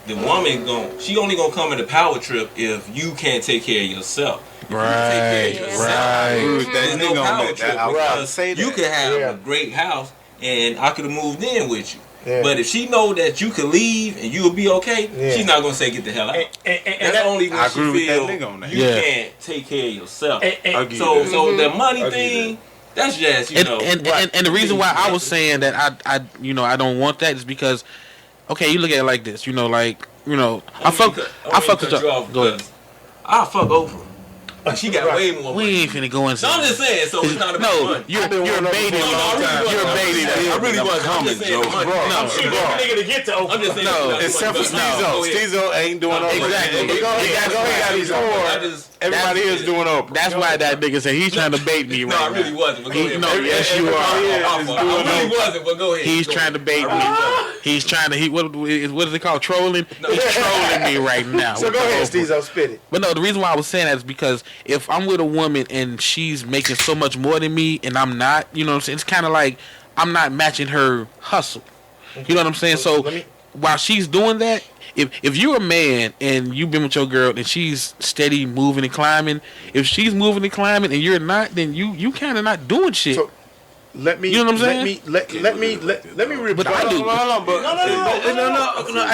the woman she only gonna come in the power trip if you can't take care of yourself.
Right.
There's no power trip because
say that.
you could have a great house and I could have moved in with you.
Yeah.
But if she know that you can leave and you'll be okay, she's not gonna say get the hell out.
And
that's only when
I
she
agree with that
feel
nigga on that.
you
Yeah.
can't take care of yourself.
So
the money thing, that's just
And the reason why I was saying that I don't want that is because, okay, you look at it like this, I fuck with you. Go ahead.
I fuck over her. And she got way more
We
money.
ain't finna go into.
No, I'm just saying, so it's not about money.
You're baiting. You're baiting.
I really wasn't. I'm just saying the money.
I'm sure that nigga to get to Oakland.
I'm just saying.
No,
Except for Stezo. Stezo ain't doing Oprah.
Exactly.
Go ahead. Everybody is doing Oprah.
That's why that nigga said he's trying to bait me right
No, I
now.
really wasn't. But go ahead.
No, yes you are.
I really wasn't. But go ahead.
He's trying to bait me. He's trying to. What is it called? Trolling. He's trolling me right now.
So go ahead, Stezo, spit it.
But no, the reason why I was saying that is because if I'm with a woman and she's making so much more than me and I'm not, you know what I'm saying? It's kind of like I'm not matching her hustle. You know what I'm saying? So while she's doing that, if you're a man and you've been with your girl and she's steady moving and climbing, if she's moving and climbing and you're not, then you kind of not doing shit. So,
let me,
you know what I'm saying?
Let me rebut.
But I do.
No.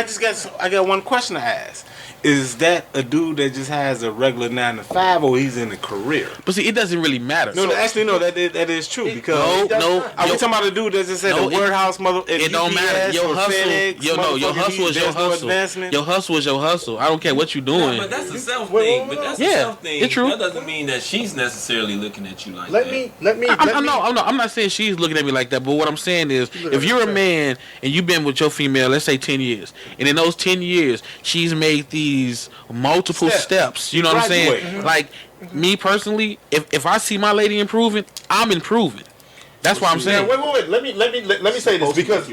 I got one question to ask. Is that a dude that just has a regular 9 to 5, or he's in a career?
But see, it doesn't really matter.
No, actually, no, that is true because I'm talking about a dude that just said the warehouse mother.
It don't matter. Your hustle, your hustle is your hustle. Your hustle is your hustle. I don't care what you're doing.
But that's a self thing. But that's a self thing.
It's true.
That doesn't mean that she's necessarily looking at you like
that.
I'm not saying she's looking at me like that. But what I'm saying is, if you're a man and you've been with your female, let's say 10 years, and in those 10 years, she's made these multiple steps. You know what I'm saying? Mm-hmm. Like me personally, if I see my lady improving, I'm improving. That's what I'm saying.
Wait. Let me say this because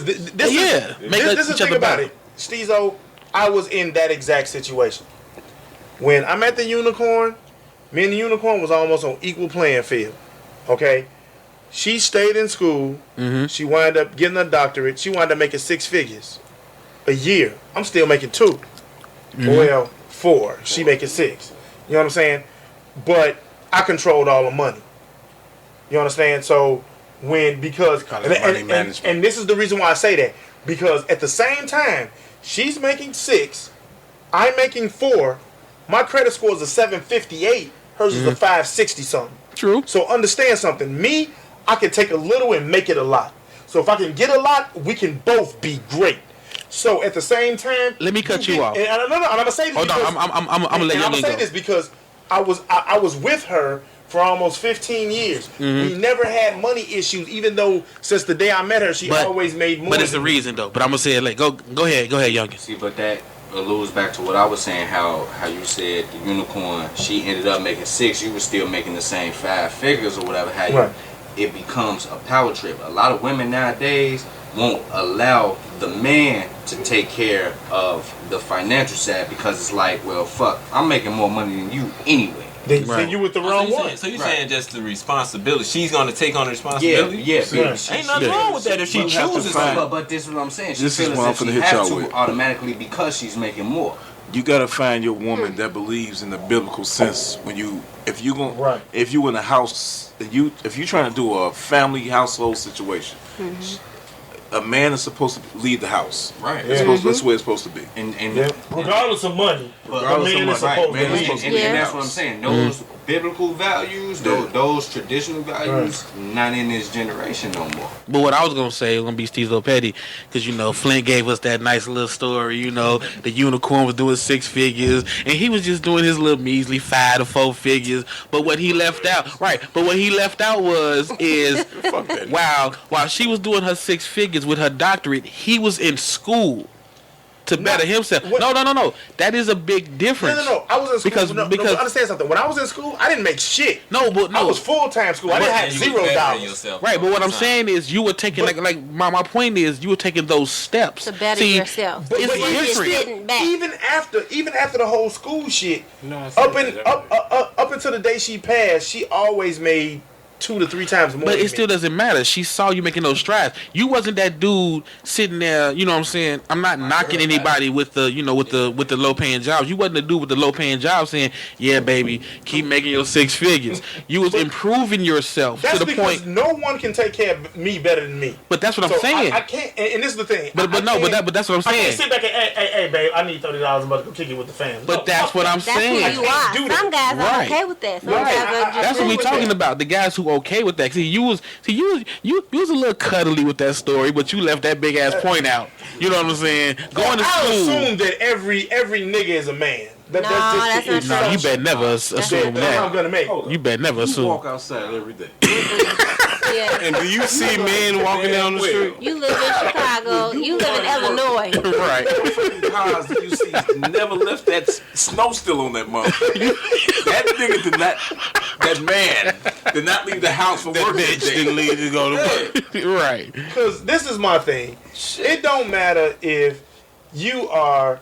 this is the thing about it. Stezo, I was in that exact situation. When I met the Unicorn, me and the Unicorn was almost on equal playing field. Okay? She stayed in school. Mm-hmm. She wound up getting a doctorate. She wound up making 6 figures a year. I'm still making 2. Mm-hmm. Well, 4. She making 6. You know what I'm saying? But I controlled all the money. You understand? So and this is the reason why I say that, because at the same time she's making 6, I'm making 4. My credit score is a 758. Hers is a 560 something.
True.
So understand something. Me, I can take a little and make it a lot. So if I can get a lot, we can both be great. So at the same time,
let me cut you off.
And I'm gonna say this.
Hold on, I'm gonna let you go.
I'm gonna say this because I was with her for almost 15 years. Mm-hmm. We never had money issues, even though since the day I met her, she always made more.
But it's the reason though. But I'm gonna say it like go ahead, Younggin.
See, but that alludes back to what I was saying. How you said the Unicorn, she ended up making 6. You were still making the same 5 figures or whatever. It becomes a power trip. A lot of women nowadays won't allow the man to take care of the financial side because it's like, well, fuck, I'm making more money than you anyway.
Then you with the wrong one.
So you're saying just the responsibility. She's going to take on the responsibility?
Yeah.
Ain't nothing wrong with that if she chooses to.
But this is what I'm saying. She
this is
feels
what I'm
that she
hit
has
y'all
to
with.
automatically because she's making more.
You gotta find your woman that believes in the biblical sense. If you in a house, if you trying to do a family household situation, a man is supposed to leave the house.
Right.
That's where it's supposed to be.
And
regardless of money,
and that's what I'm saying. Those biblical values, those traditional values, not in this generation no more.
But what I was gonna say was gonna be Stezo Petty, because Flint gave us that nice little story. The Unicorn was doing 6 figures, and he was just doing his little measly 5 to 4 figures. But what he left out, is while she was doing her 6 figures with her doctorate, he was in school to better himself. No. That is a big difference.
No. I was in school. Because understand something. When I was in school, I didn't make shit.
I
was full-time school. I didn't have $0.
Right, but what I'm saying is you were taking my point is you were taking those steps
to better yourself.
But even after the whole school shit, up until the day she passed, she always made 2 to 3 times more.
But it still doesn't matter. She saw you making those strides. You wasn't that dude sitting there. You know what I'm saying? I'm not knocking anybody with the with the low paying jobs. You wasn't the dude with the low paying job saying, "Yeah, baby, keep making your 6 figures." You was improving yourself to the point.
No one can take care of me better than me.
But that's what I'm saying.
I can't. And this is the thing.
But that's what I'm saying.
I can't sit back and hey, babe, I need $30. I'm about to go kick it with the family.
But that's what I'm saying.
That's who you are. Some guys are okay with that. Some guys are just
that's what we talking about. The guys who okay with that. See, you was a little cuddly with that story, but you left that big ass point out. You know what I'm saying? Going to school.
I assume that every nigga is a man.
That's not true.
No, you better never assume that.
That's what I'm gonna make.
You better never assume.
You walk outside every day.
Yeah.
And do you see men walking down the street?
You live in Chicago. You live in Illinois.
Right.
Cars you see never left that snow still on that motherfucker. That nigga that man did not leave the house for work.
Bitch didn't leave to go to work.
Right.
Because this is my thing. It don't matter if you are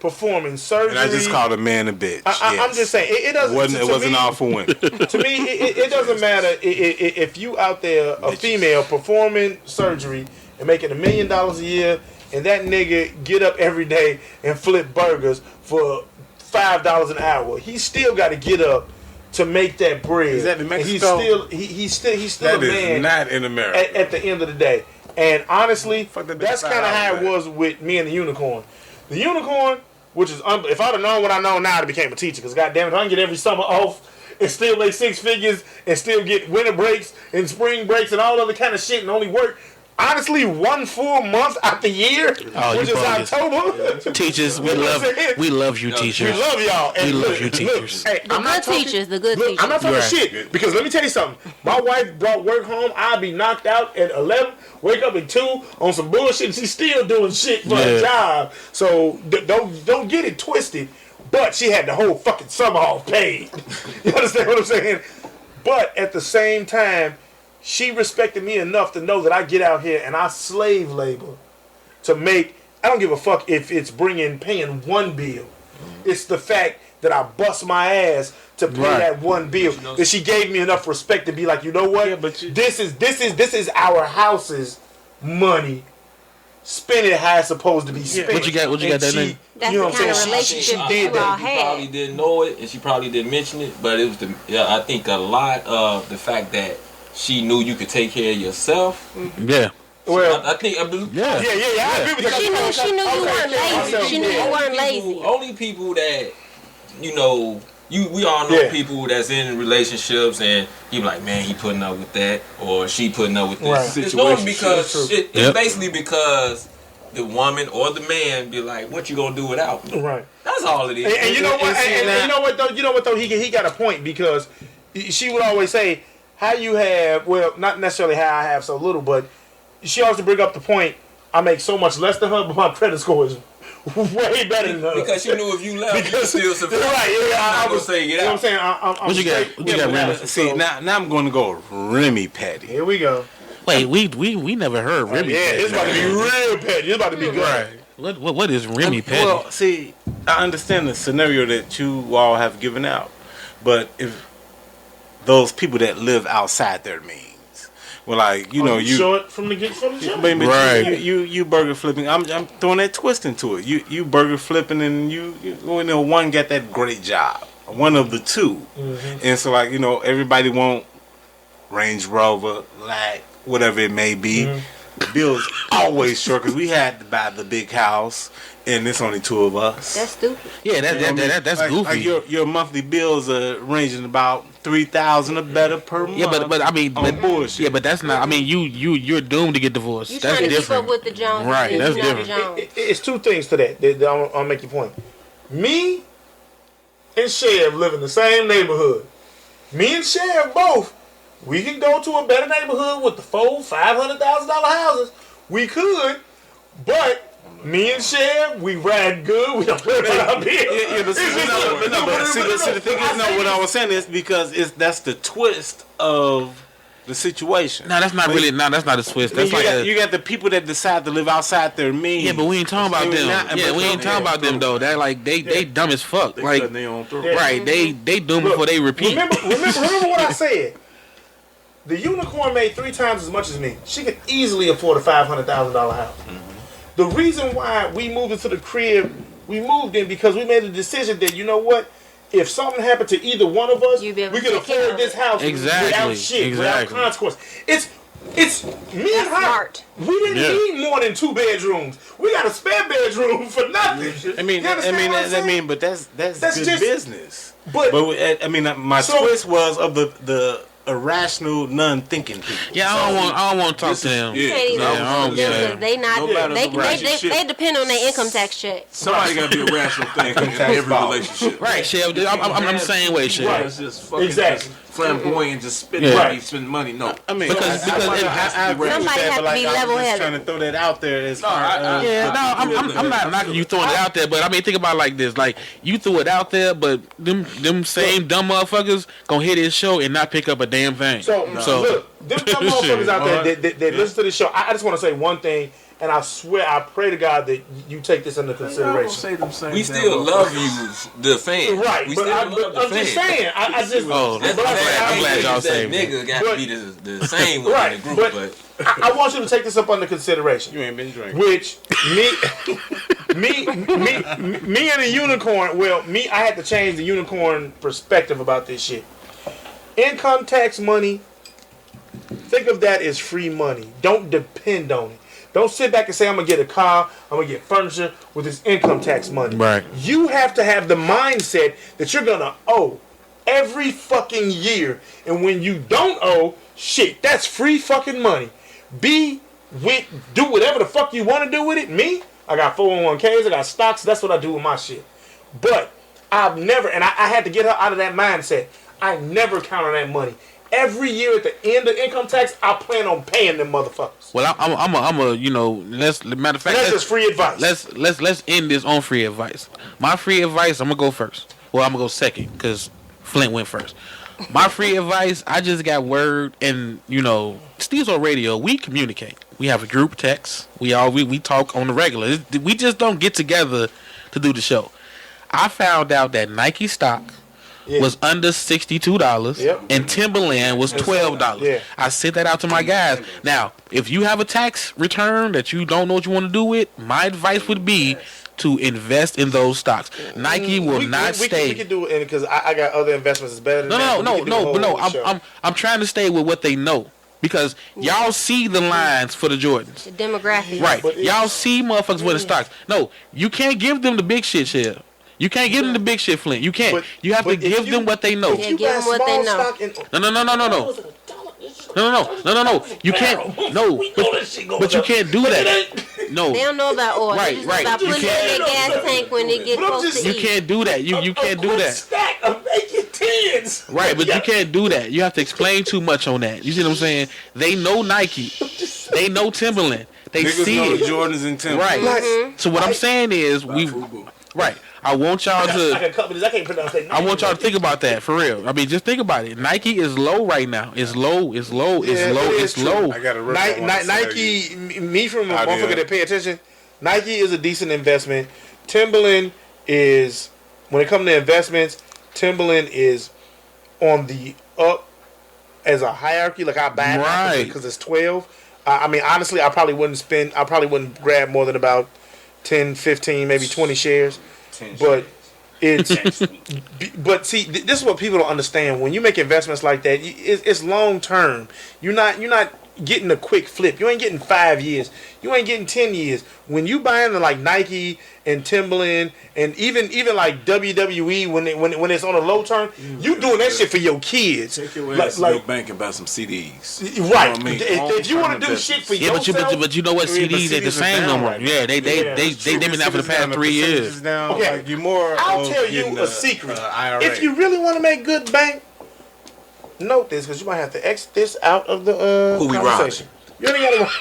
performing surgery.
And I just called a man a bitch.
I'm just saying it doesn't.
It wasn't all for women.
To me, it doesn't matter if you out there a female performing surgery and making $1 million a year, and that nigga get up every day and flip burgers for $5 an hour. He still got to get up to make that bread.
Is that in Mexico?
He's still a man.
That is not in America.
At the end of the day. And honestly, that's kind of how it was with me and the unicorn. The unicorn, which is if I'd have known what I know now, I became a teacher. Because goddamn it, I can get every summer off and still make 6 figures and still get winter breaks and spring breaks and all other kind of shit and only work. Honestly, 1 full month out the year, which is October.
Teachers, we love you, teachers.
We love y'all.
We love you, teachers.
Hey,
The good teachers.
I'm not talking shit because let me tell you something. My wife brought work home. I'd be knocked out at 11, wake up at 2 on some bullshit. And she's still doing shit for a job. So don't get it twisted. But she had the whole fucking summer off paid. You understand what I'm saying? But at the same time, she respected me enough to know that I get out here and I slave labor to make. I don't give a fuck if it's paying one bill. It's the fact that I bust my ass to pay that one bill. That she gave me enough respect to be like, you know what? Yeah, but this is our house's money. Spend it how it's supposed to be spent.
What you got that name?
That's the kind of relationship you all
had. She probably didn't know it, and she probably didn't mention it. But it was I think a lot of the fact that she knew you could take care of yourself.
Yeah.
Well,
I think.
I agree with that.
She knew you weren't lazy. She knew you weren't lazy.
Only people that, we all know people that's in relationships and he be like, man, he putting up with that or she putting up with this.
Right.
It's normally because it's basically because the woman or the man be like, what you gonna do without me?
Right.
That's all it is.
And you know what? And you know what though? He got a point because she would always say, how you have, well, not necessarily how I have so little, but she always bring up the point, I make so much less than her, but my credit score is way better than her.
Because she knew if you left, you still survive.
Right,
I was saying,
you know what I'm saying? I'm
what you got, Remy?
See, now I'm going to go Remy petty.
Here we go.
Wait, we never heard Remy.
Yeah, it's about to be real petty. It's about to be good.
Right. What is Remy petty?
Well, see, I understand the scenario that you all have given out, but if those people that live outside their means, well, like you
short from the jump.
Right. You burger flipping. I'm throwing that twist into it. You burger flipping, and you one got that great job, one of the two, and so like everybody want Range Rover, like whatever it may be. The bill's always short because we had to buy the big house, and it's only 2 of us.
That's stupid.
Yeah, that's
like,
goofy.
Like your monthly bills are ranging about $3,000 or better per month.
Yeah, but I mean,
bullshit.
Yeah, but that's not. I mean, you're doomed to get divorced.
You
That's
trying to
different.
keep up with the Joneses.
Right, that's different.
It's 2 things to that. I'll make your point. Me and Chev live in the same neighborhood. Me and Chev both. We can go to a better neighborhood with the $400,000-$500,000 houses. We could, but me and Chev, we ride good. We don't worry about our bills.
But the thing is, what I was saying is because that's the twist of the situation.
No, that's not really. No, that's not a twist. That's
you got the people that decide to live outside their means.
Yeah, but we ain't talking about them. We ain't talking about them though. They're like they dumb as fuck. Like right, they doom before they repeat.
Remember what I said. The unicorn made 3 times as much as me. She could easily afford a $500,000 house. The reason why we moved into the crib, we moved in because we made a decision that, you know what? If something happened to either one of us, we could afford this house without shit, without consequence. It's me and her. We didn't need more than 2 bedrooms. We got a spare bedroom for nothing.
But that's good
just
business.
But
my twist was of the irrational, non-thinking people.
Yeah, I don't want to talk to them.
They depend on their income tax check.
Somebody got to be a rational thing in every relationship.
Right, Chev. I'm the same way, Chev.
Right. It's just fucking flamboyant, just spend money. No,
I mean
because
somebody has to be level-headed.
Trying to throw that out there.
I'm not knocking you throwing it out there, but I mean think about it like this: like you threw it out there, but them same dumb motherfuckers gonna hear this show and not pick up a damn thing.
So look, them dumb motherfuckers out there that listen to this show. I just want to say one thing, and I swear, I pray to God that you take this into consideration.
We still love you, the fans.
Right,
we
but
still
I'm
love the
just
fans.
saying. I just.
Oh,
I'm glad y'all say nigga got to be the same one
right,
in the group, but
I want you to take this up under consideration.
You ain't been drinking.
Which me and the unicorn. Well, I had to change the unicorn perspective about this shit. Income tax money. Think of that as free money. Don't depend on it. Don't sit back and say, I'm going to get a car, I'm going to get furniture with this income tax money.
Right.
You have to have the mindset that you're going to owe every fucking year. And when you don't owe, shit, that's free fucking money. Do whatever the fuck you want to do with it. Me, I got 401ks, I got stocks, that's what I do with my shit. But I've never, and I had to get her out of that mindset. I never count on that money. Every year at the end of income tax, I plan on paying them motherfuckers.
Well, I'm a matter of fact,
that's just free advice.
Let's end this on free advice. My free advice, I'm gonna go first. Well, I'm gonna go second because Flint went first. My free advice, I just got word, and Stezo Radio, we communicate. We have a group text. We talk on the regular. We just don't get together to do the show. I found out that Nike stock was under $62, and Timberland was $12.
Yeah.
I sent that out to my guys. Now, if you have a tax return that you don't know what you want to do with, my advice would be to invest in those stocks. Nike will not stay.
We can do it because I got other investments that's better than that.
No. I'm trying to stay with what they know. Because y'all see the lines for the Jordans.
The demographics.
Right. Y'all see motherfuckers with the stocks. No, you can't give them the big shit, Chev. You can't give them the big shit, Flint. You can't. You have to give them what they know.
Yeah, give them what they know.
No. You can't. No. But you can't do that. No.
They don't know about oil.
Right,
They just
right.
know about
You
putting it in their gas tank when they get close to
You
eat.
can't do that. You can't do that.
Stack of making tens.
Right, but you can't do that. You have to explain too much on that. You see what I'm saying? They know Nike. They know Timberland. They
Niggas
see
know
it.
the Jordans and Timberland.
Right. So what I'm saying is right. I want y'all to.
I can't pronounce that.
I want y'all to think about that for real. I mean, just think about it. Nike is low right now. It's low. It's low. It's low.
I got a
Nike. Me from a motherfucker that pay attention. Nike is a decent investment. Timberland is, when it comes to investments, Timberland is on the up as a hierarchy. Like I buy it because it's 12. I mean, honestly, I probably wouldn't grab more than about 10, 15, maybe 20 shares. But it's but see, this is what people don't understand. When you make investments like that, it's long term. You're not getting a quick flip. You ain't getting 5 years. You ain't getting 10 years. When you buy into like Nike and Timberland and even like WWE when it's on a low turn, you doing that shit for your kids.
Take your ass to your bank and buy some CDs.
Right.
You know what I mean?
If you want to do shit for yourself.
But you know what? CDs ain't the same no more. Yeah, they been out for the past 3 years.
Okay.
Okay.
I'll tell you a secret. If you really want to make good bank, note this because you might have to exit this out of the conversation. You ain't gotta.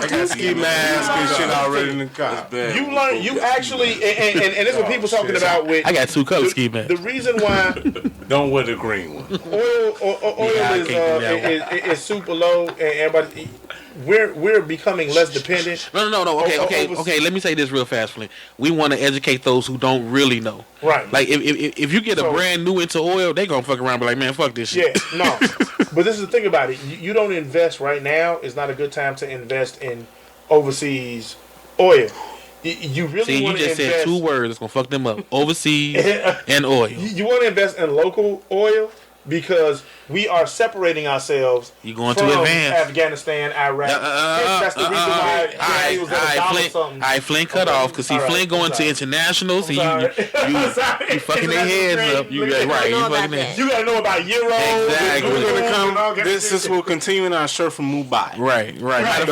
I got ski mask and shit already in the car.
You learn. You actually, and this is what people talking about with.
I got 2 color ski masks.
The reason why
don't wear the green one.
Oil is super low, and everybody. We're becoming less dependent.
No. Okay. Let me say this real fast, Flint. We want to educate those who don't really know.
Right.
Like if you get a brand new into oil, they gonna fuck around and be like, man, fuck this shit.
Yeah. No. But this is the thing about it. You don't invest right now. It's not a good time to invest in overseas oil. You really want to invest.
You just said 2 words that's gonna fuck them up: overseas and oil.
You want to invest in local oil because we are separating ourselves
you going
from
to advance
Afghanistan, Iraq. That's the reason why he was at $1
Flint cut off because Flint going to internationals. You fucking their heads up. You
gotta know about euros.
Exactly. This will continue in our shirt from Mumbai.
Right. Matter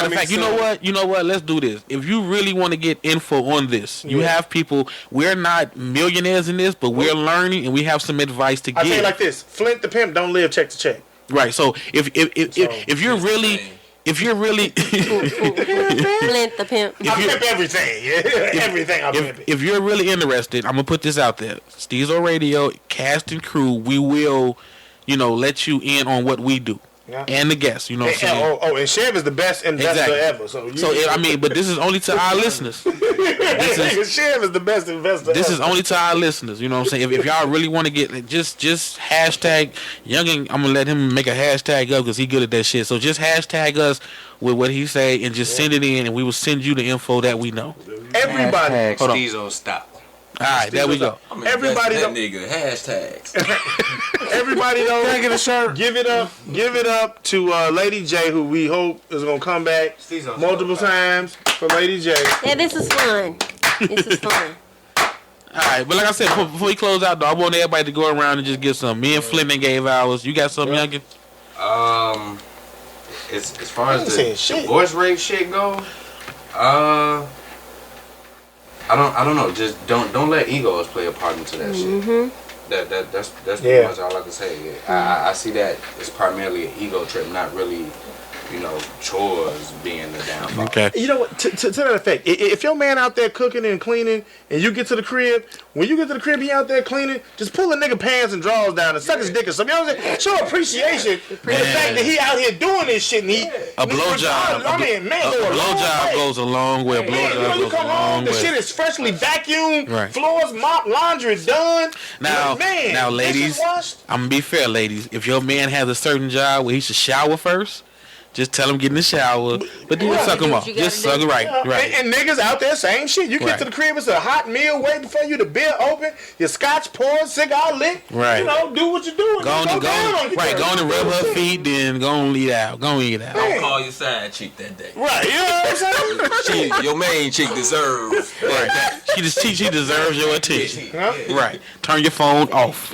of fact, you know what? Let's do this. If you really want to get info on this, you have people. We're not millionaires in this, but we're learning and we have some advice to give.
I say it like this: Flint the Pimp don't live check to check.
Right. So if you're really
Flint the Pimp.
I pimp everything. Everything I pimp.
If you're really interested, I'm gonna put this out there. Stezo Radio, cast and crew, we will, let you in on what we do. and the guests. You know what I'm saying?
And Chev is the best investor ever. So
but this is only to our listeners.
Chev is the best investor.
This is only to our listeners. You know what I'm saying? If y'all really want to get, just hashtag Younggin. I'm gonna let him make a hashtag up because he good at that shit. So just hashtag us with what he say and just send it in, and we will send you the info that we know.
Everybody,
Stezo stop.
All right, there we go.
Everybody, that nigga hashtags.
Everybody though, get a shirt. Give it up to LadyJ, who we hope is gonna come back multiple times for LadyJ.
Yeah, this is fun. This is fun.
All right, but like I said, before we close out, though, I want everybody to go around and just get some. Me and Flint gave ours. You got some, Younggin?
As far as the divorce rate shit go, I don't know. Just don't let egos play a part into that shit. That's pretty much all I can say. Yeah. I see that it's primarily an ego trip, not really, chores being the downfall.
Okay.
You know what? To that effect, if your man out there cooking and cleaning, and you get to the crib, when you get to the crib, he out there cleaning, just pull a nigga pants and drawers down and suck his dick or something. You know what I'm saying? Show appreciation for the fact that he out here doing this shit. And
a blowjob. A blowjob goes a long way. A blowjob
you come home, the shit is freshly vacuumed, floors mopped, laundry done.
Now, ladies, I'm gonna be fair, ladies. If your man has a certain job where he should shower first, just tell him get in the shower, but then suck him off. Just suck it right.
And niggas out there, same shit. You get to the crib, it's a hot meal waiting for you, the beer open, your scotch poured, cigar lit.
Right.
Do what you doing.
Go on and rub her feet, then go on and eat out.
Don't call your side chick that day.
Right. You know what I'm saying?
Your main chick deserves.
Right. She deserves your attention. Right. Turn your phone off.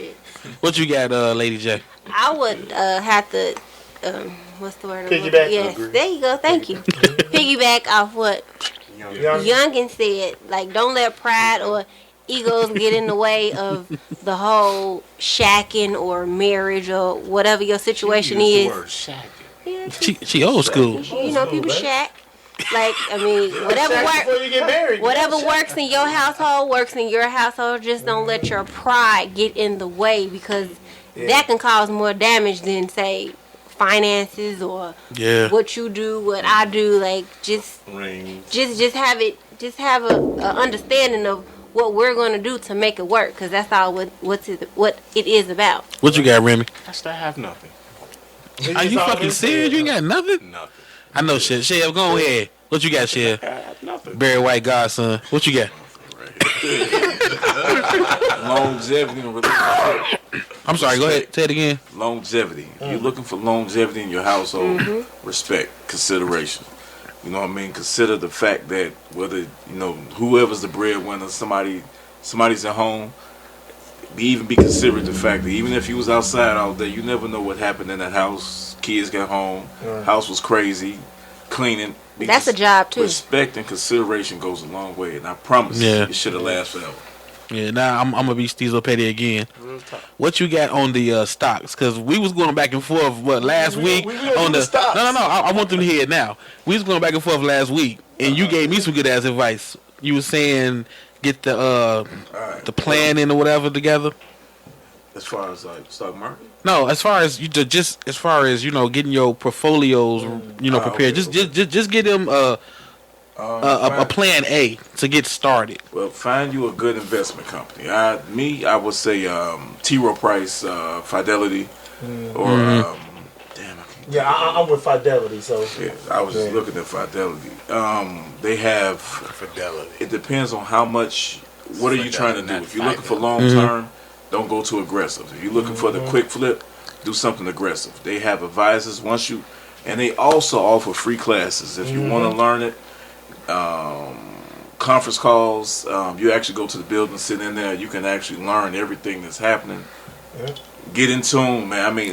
What you got, LadyJ?
I would have to. What's the word?
Piggyback.
Yes, there you go. Thank you. Piggyback off what Younggin said. Like, don't let pride or egos get in the way of the whole shacking or marriage or whatever your situation is.
Yeah, she old school.
People shack. Like, I mean, whatever works in your household works in your household. Just don't let your pride get in the way, because that can cause more damage than, say, finances or what you do, what I do. Like, just have a understanding of what we're gonna do to make it work, because that's all what it is about.
What you got, Remy?
I still have nothing.
Are you fucking serious? You ain't got nothing?
Nothing.
I know shit. Chev, go ahead. What you got, Chev?
I have nothing.
Barry White godson. What you got?
Longevity in a relationship.
I'm sorry, go ahead. Say it again.
Longevity. You're looking for longevity in your household. Respect, consideration. You know what I mean? Consider the fact that whether, whoever's the breadwinner, somebody's at home, be considerate the fact that even if you was outside all day, you never know what happened in that house. Kids got home, house was crazy, cleaning.
That's a job too.
Respect and consideration goes a long way, and I promise it should have lasted forever.
Yeah, now I'm gonna be Stezo Petty again. What you got on the stocks? Because we was going back and forth last week on the stocks. No. I want them to hear it now. We was going back and forth last week, and you gave me some good ass advice. You were saying get the planning or whatever together.
As far as like stock market?
No, as far as getting your portfolios prepared. Just get them a plan A to get started.
Well, find you a good investment company. I would say T. Rowe Price, Fidelity, or
I'm with Fidelity. So
I was just looking at Fidelity. They have Fidelity. It depends on how much. What are you trying to do? If you're looking for long term, don't go too aggressive. If you're looking for the quick flip, do something aggressive. They have advisors and they also offer free classes if you want to learn it. Conference calls. You actually go to the building, sit in there. You can actually learn everything that's happening. Get in tune, man. I mean,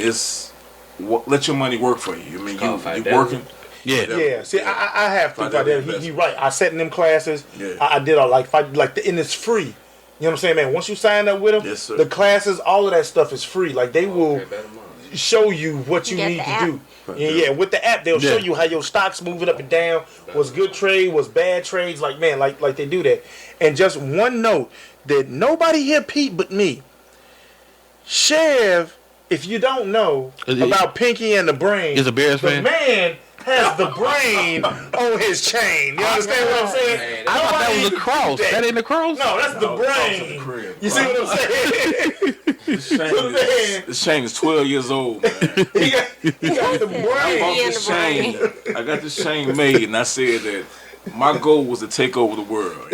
let your money work for you. I mean, you're working.
Yeah. See, I have to. He's right. I sat in them classes. Yeah. I did all and it's free. You know what I'm saying, man? Once you sign up with them, the classes, all of that stuff is free. Like, they will show you what you need to do. Yeah, with the app, they'll show you how your stock's moving up and down. What's good trade, what's bad trades. Like, man, like they do that. And just one note that nobody here peep but me. Chev if you don't know about Pinky and the Brain,
is a Bears
the
fan?
man has the brain on his chain. You understand what I'm saying?
I thought that was a cross. That ain't a cross?
No, that's the brain. You see what I'm saying?
This chain is 12 years old, man.
he got the brain.
I got this chain made, and I said that my goal was to take over the world.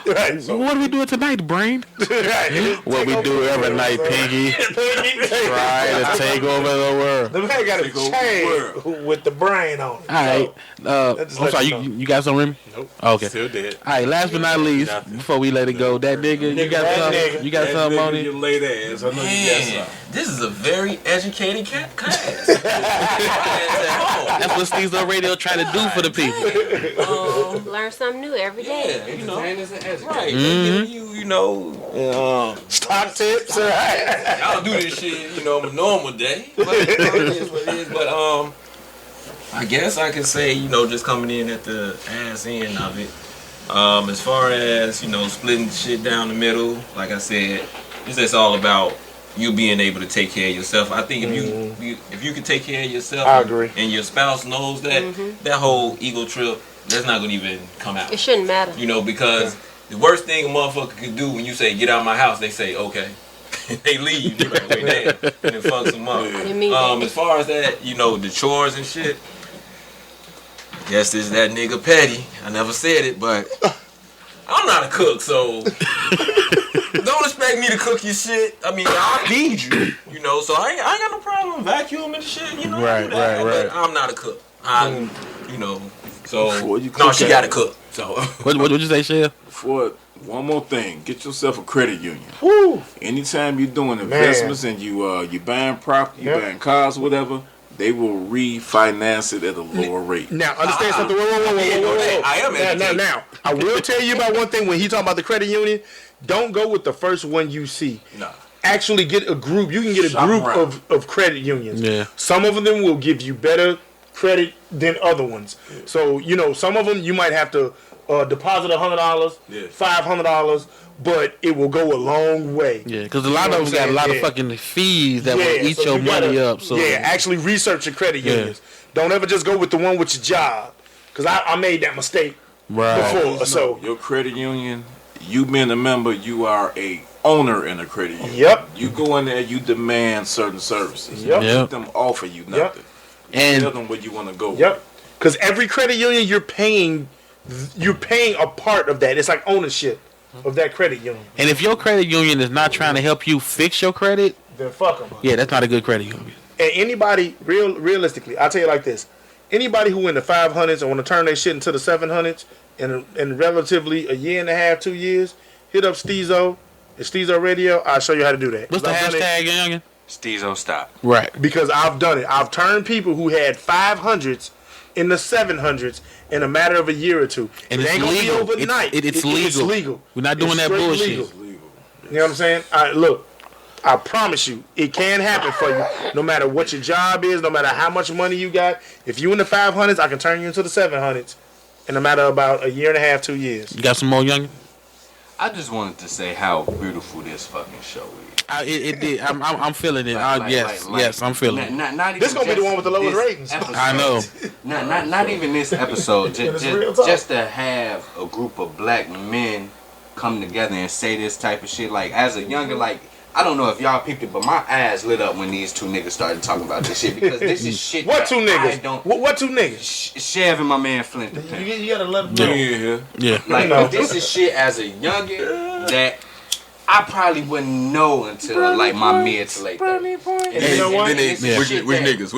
Right.
So, what are we doing tonight, Brain? What we do every night, Pinky. Try to take over the world.
The man got a chain with the brain on it.
All right. I'm sorry, you got some, Remy?
Nope.
Okay.
Still dead.
All right, last but not least, before we let it go, that nigga, you got something? You got something on it?
You late ass. I know you got something.
This is a very educated class.
That's what Stezo Radio try to do for the people.
Learn something new every day.
Yeah, you know. Right.
Mm-hmm.
You know,
stock tips.
Y'all do this shit, you know, on a normal day. But it is what it is. But I guess I could say, you know, just coming in at the ass end of it. As far as, you know, splitting shit down the middle, like I said, it's just all about you being able to take care of yourself. I think if you can take care of yourself,
I agree,
and your spouse knows that, that whole ego trip, that's not gonna even come out.
It shouldn't matter.
You know, because the worst thing a motherfucker could do when you say get out of my house, they say okay. They leave. You're like, wait, damn, and it fucks them up. As far as that, you know, the chores and shit. Guess this that nigga petty. I never said it, but I'm not a cook, so don't expect me to cook your shit. I mean, I'll feed you, you know, so I ain't got no problem vacuuming and shit, you know.
Right.
But I'm not a cook. You know, so no, she got to cook. So
what you say, Chev?
For one more thing, get yourself a credit union.
Woo.
Anytime you're doing investments and you buying property, you buying cars, whatever, they will refinance it at a lower rate.
Now, understand something. Whoa.
I am educated.
Now, I will tell you about one thing when he talking about the credit union. Don't go with the first one you see.
No.
Actually get a group. You can get a group of credit unions.
Yeah.
Some of them will give you better credit than other ones. Yeah. So, you know, some of them you might have to deposit $100, $500, but it will go a long way.
Yeah, because a lot of them got a lot of fucking fees that will eat your money up. So
actually research your credit unions. Don't ever just go with the one with your job, because I made that mistake before. So
your credit union, you being a member, you are a owner in a credit union.
Yep.
You go in there, you demand certain services.
Yep.
Let them offer you nothing.
And
tell them where you want to go.
Yep. Because every credit union you're paying a part of that. It's like ownership of that credit union.
And if your credit union is not trying to help you fix your credit,
then fuck them.
Yeah, that's not a good credit union.
And anybody, realistically, I'll tell you like this: anybody who in the 500s and want to turn their shit into the 700s in relatively a year and a half, 2 years, hit up Stezo. It's Stezo Radio. I'll show you how to do that.
What's the hashtag, Younggin?
Stezo stop.
Right.
Because I've done it. I've turned people who had 500s in the 700s in a matter of a year or two.
And
it
it's
ain't
legal.
Gonna be overnight.
It's legal.
It's legal.
We're not doing that bullshit.
Legal. You know what I'm saying? Look, I promise you, it can happen for you. No matter what your job is, no matter how much money you got. If you in the 500s, I can turn you into the 700s in a matter of about a year and a half, 2 years.
You got some more, Younggin?
I just wanted to say how beautiful this fucking show is.
It did. I'm feeling it. Yes, I'm feeling it.
Not
this gonna be the one with the lowest ratings.
I know.
Not even this episode. Just to have a group of black men come together and say this type of shit. Like as a younger, like I don't know if y'all peeped it, but my eyes lit up when these two niggas started talking about this shit because this is shit.
What two niggas? What two niggas?
Chev and my man Flint.
You gotta let them know.
Yeah.
Like this is shit as a youngin that I probably wouldn't know until like my mid to late 30s.
You know what?
Which niggas?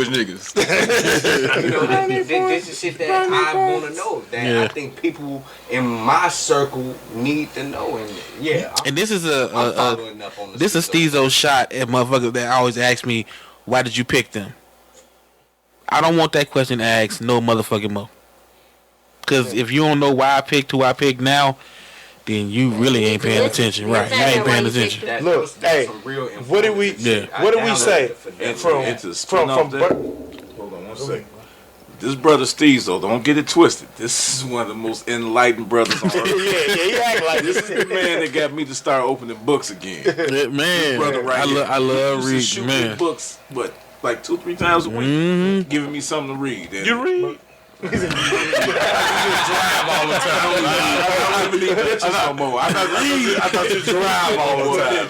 You know, this is shit that I want to know. That I think people in my circle need to know. And
and this is this is Stezo's shot at motherfuckers that always ask me, why did you pick them? I don't want that question asked no motherfucking more. Because if you don't know why I picked who I picked now, then you really ain't paying attention, right? You ain't paying attention.
Look, hey, what did we say?
Hold on one second. This brother Stezo, don't get it twisted. This is one of the most enlightened brothers on earth.
he act like
This is the man that got me to start opening books again.
Man,
brother right here.
I love
He used to
reading,
shoot me
man.
books, but like 2-3 times a week, giving me something to read. And
You read?
I don't even need pictures no more. I thought you drive all the time.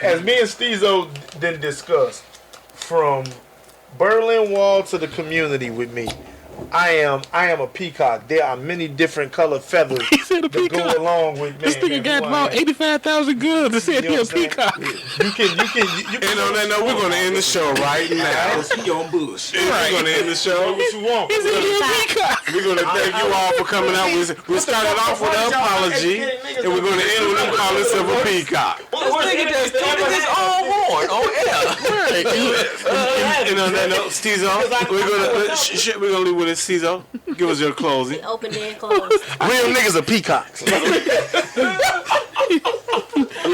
As me and Stezo then discussed, from Berlin Wall to the community with me, I am a peacock. There are many different colored feathers
said a
that
peacock.
go along with me.
This nigga got about 85,000 goods to say he a peacock.
You can.
And on that note, we're going to end the show right now.
He on bullshit.
We're going to end the show.
What you want?
He said he a peacock.
We're going to thank you all for coming out. We started off with an apology, and we're going to end with him calling himself a peacock.
This nigga just tooted his own horn on air.
And on that note, Stezo, we're gonna leave with it. Stezo, give us your closing.
Open and closed.
Real niggas are peacocks.
We're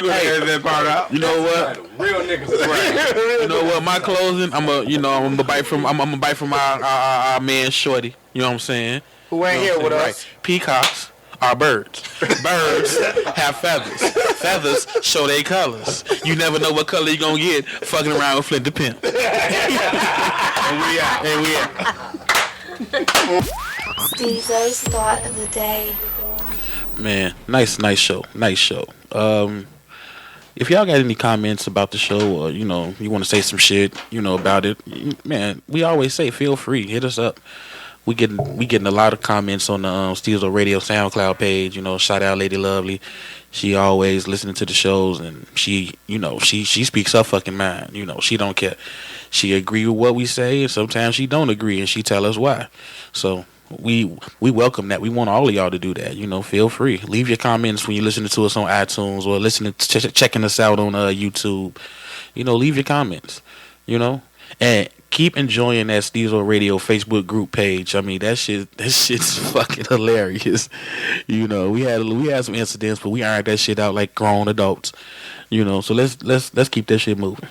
gonna edit that part out.
You know what?
Real niggas is right.
You know what? My closing, I'm gonna bite from our man Shorty. You know what I'm saying?
Who ain't here with us?
Peacocks are birds. Birds have feathers. Feathers show their colors. You never know what color you gonna get fucking around with Flint the Pimp. And we out.
Stezo's thought of the day.
Man, nice show. If y'all got any comments about the show, or you want to say some shit, about it, man, we always say feel free, hit us up. We getting a lot of comments on the Stezo Radio SoundCloud page. Shout out Lady Lovely. She always listening to the shows, and she speaks her fucking mind. She don't care. She agree with what we say, and sometimes she don't agree, and she tell us why. So we welcome that. We want all of y'all to do that. Feel free. Leave your comments when you're listening to us on iTunes or checking us out on YouTube. Leave your comments. And keep enjoying that Stezo Radio Facebook group page. I mean, that shit's fucking hilarious. We had some incidents, but we ironed that shit out like grown adults. So let's keep that shit moving.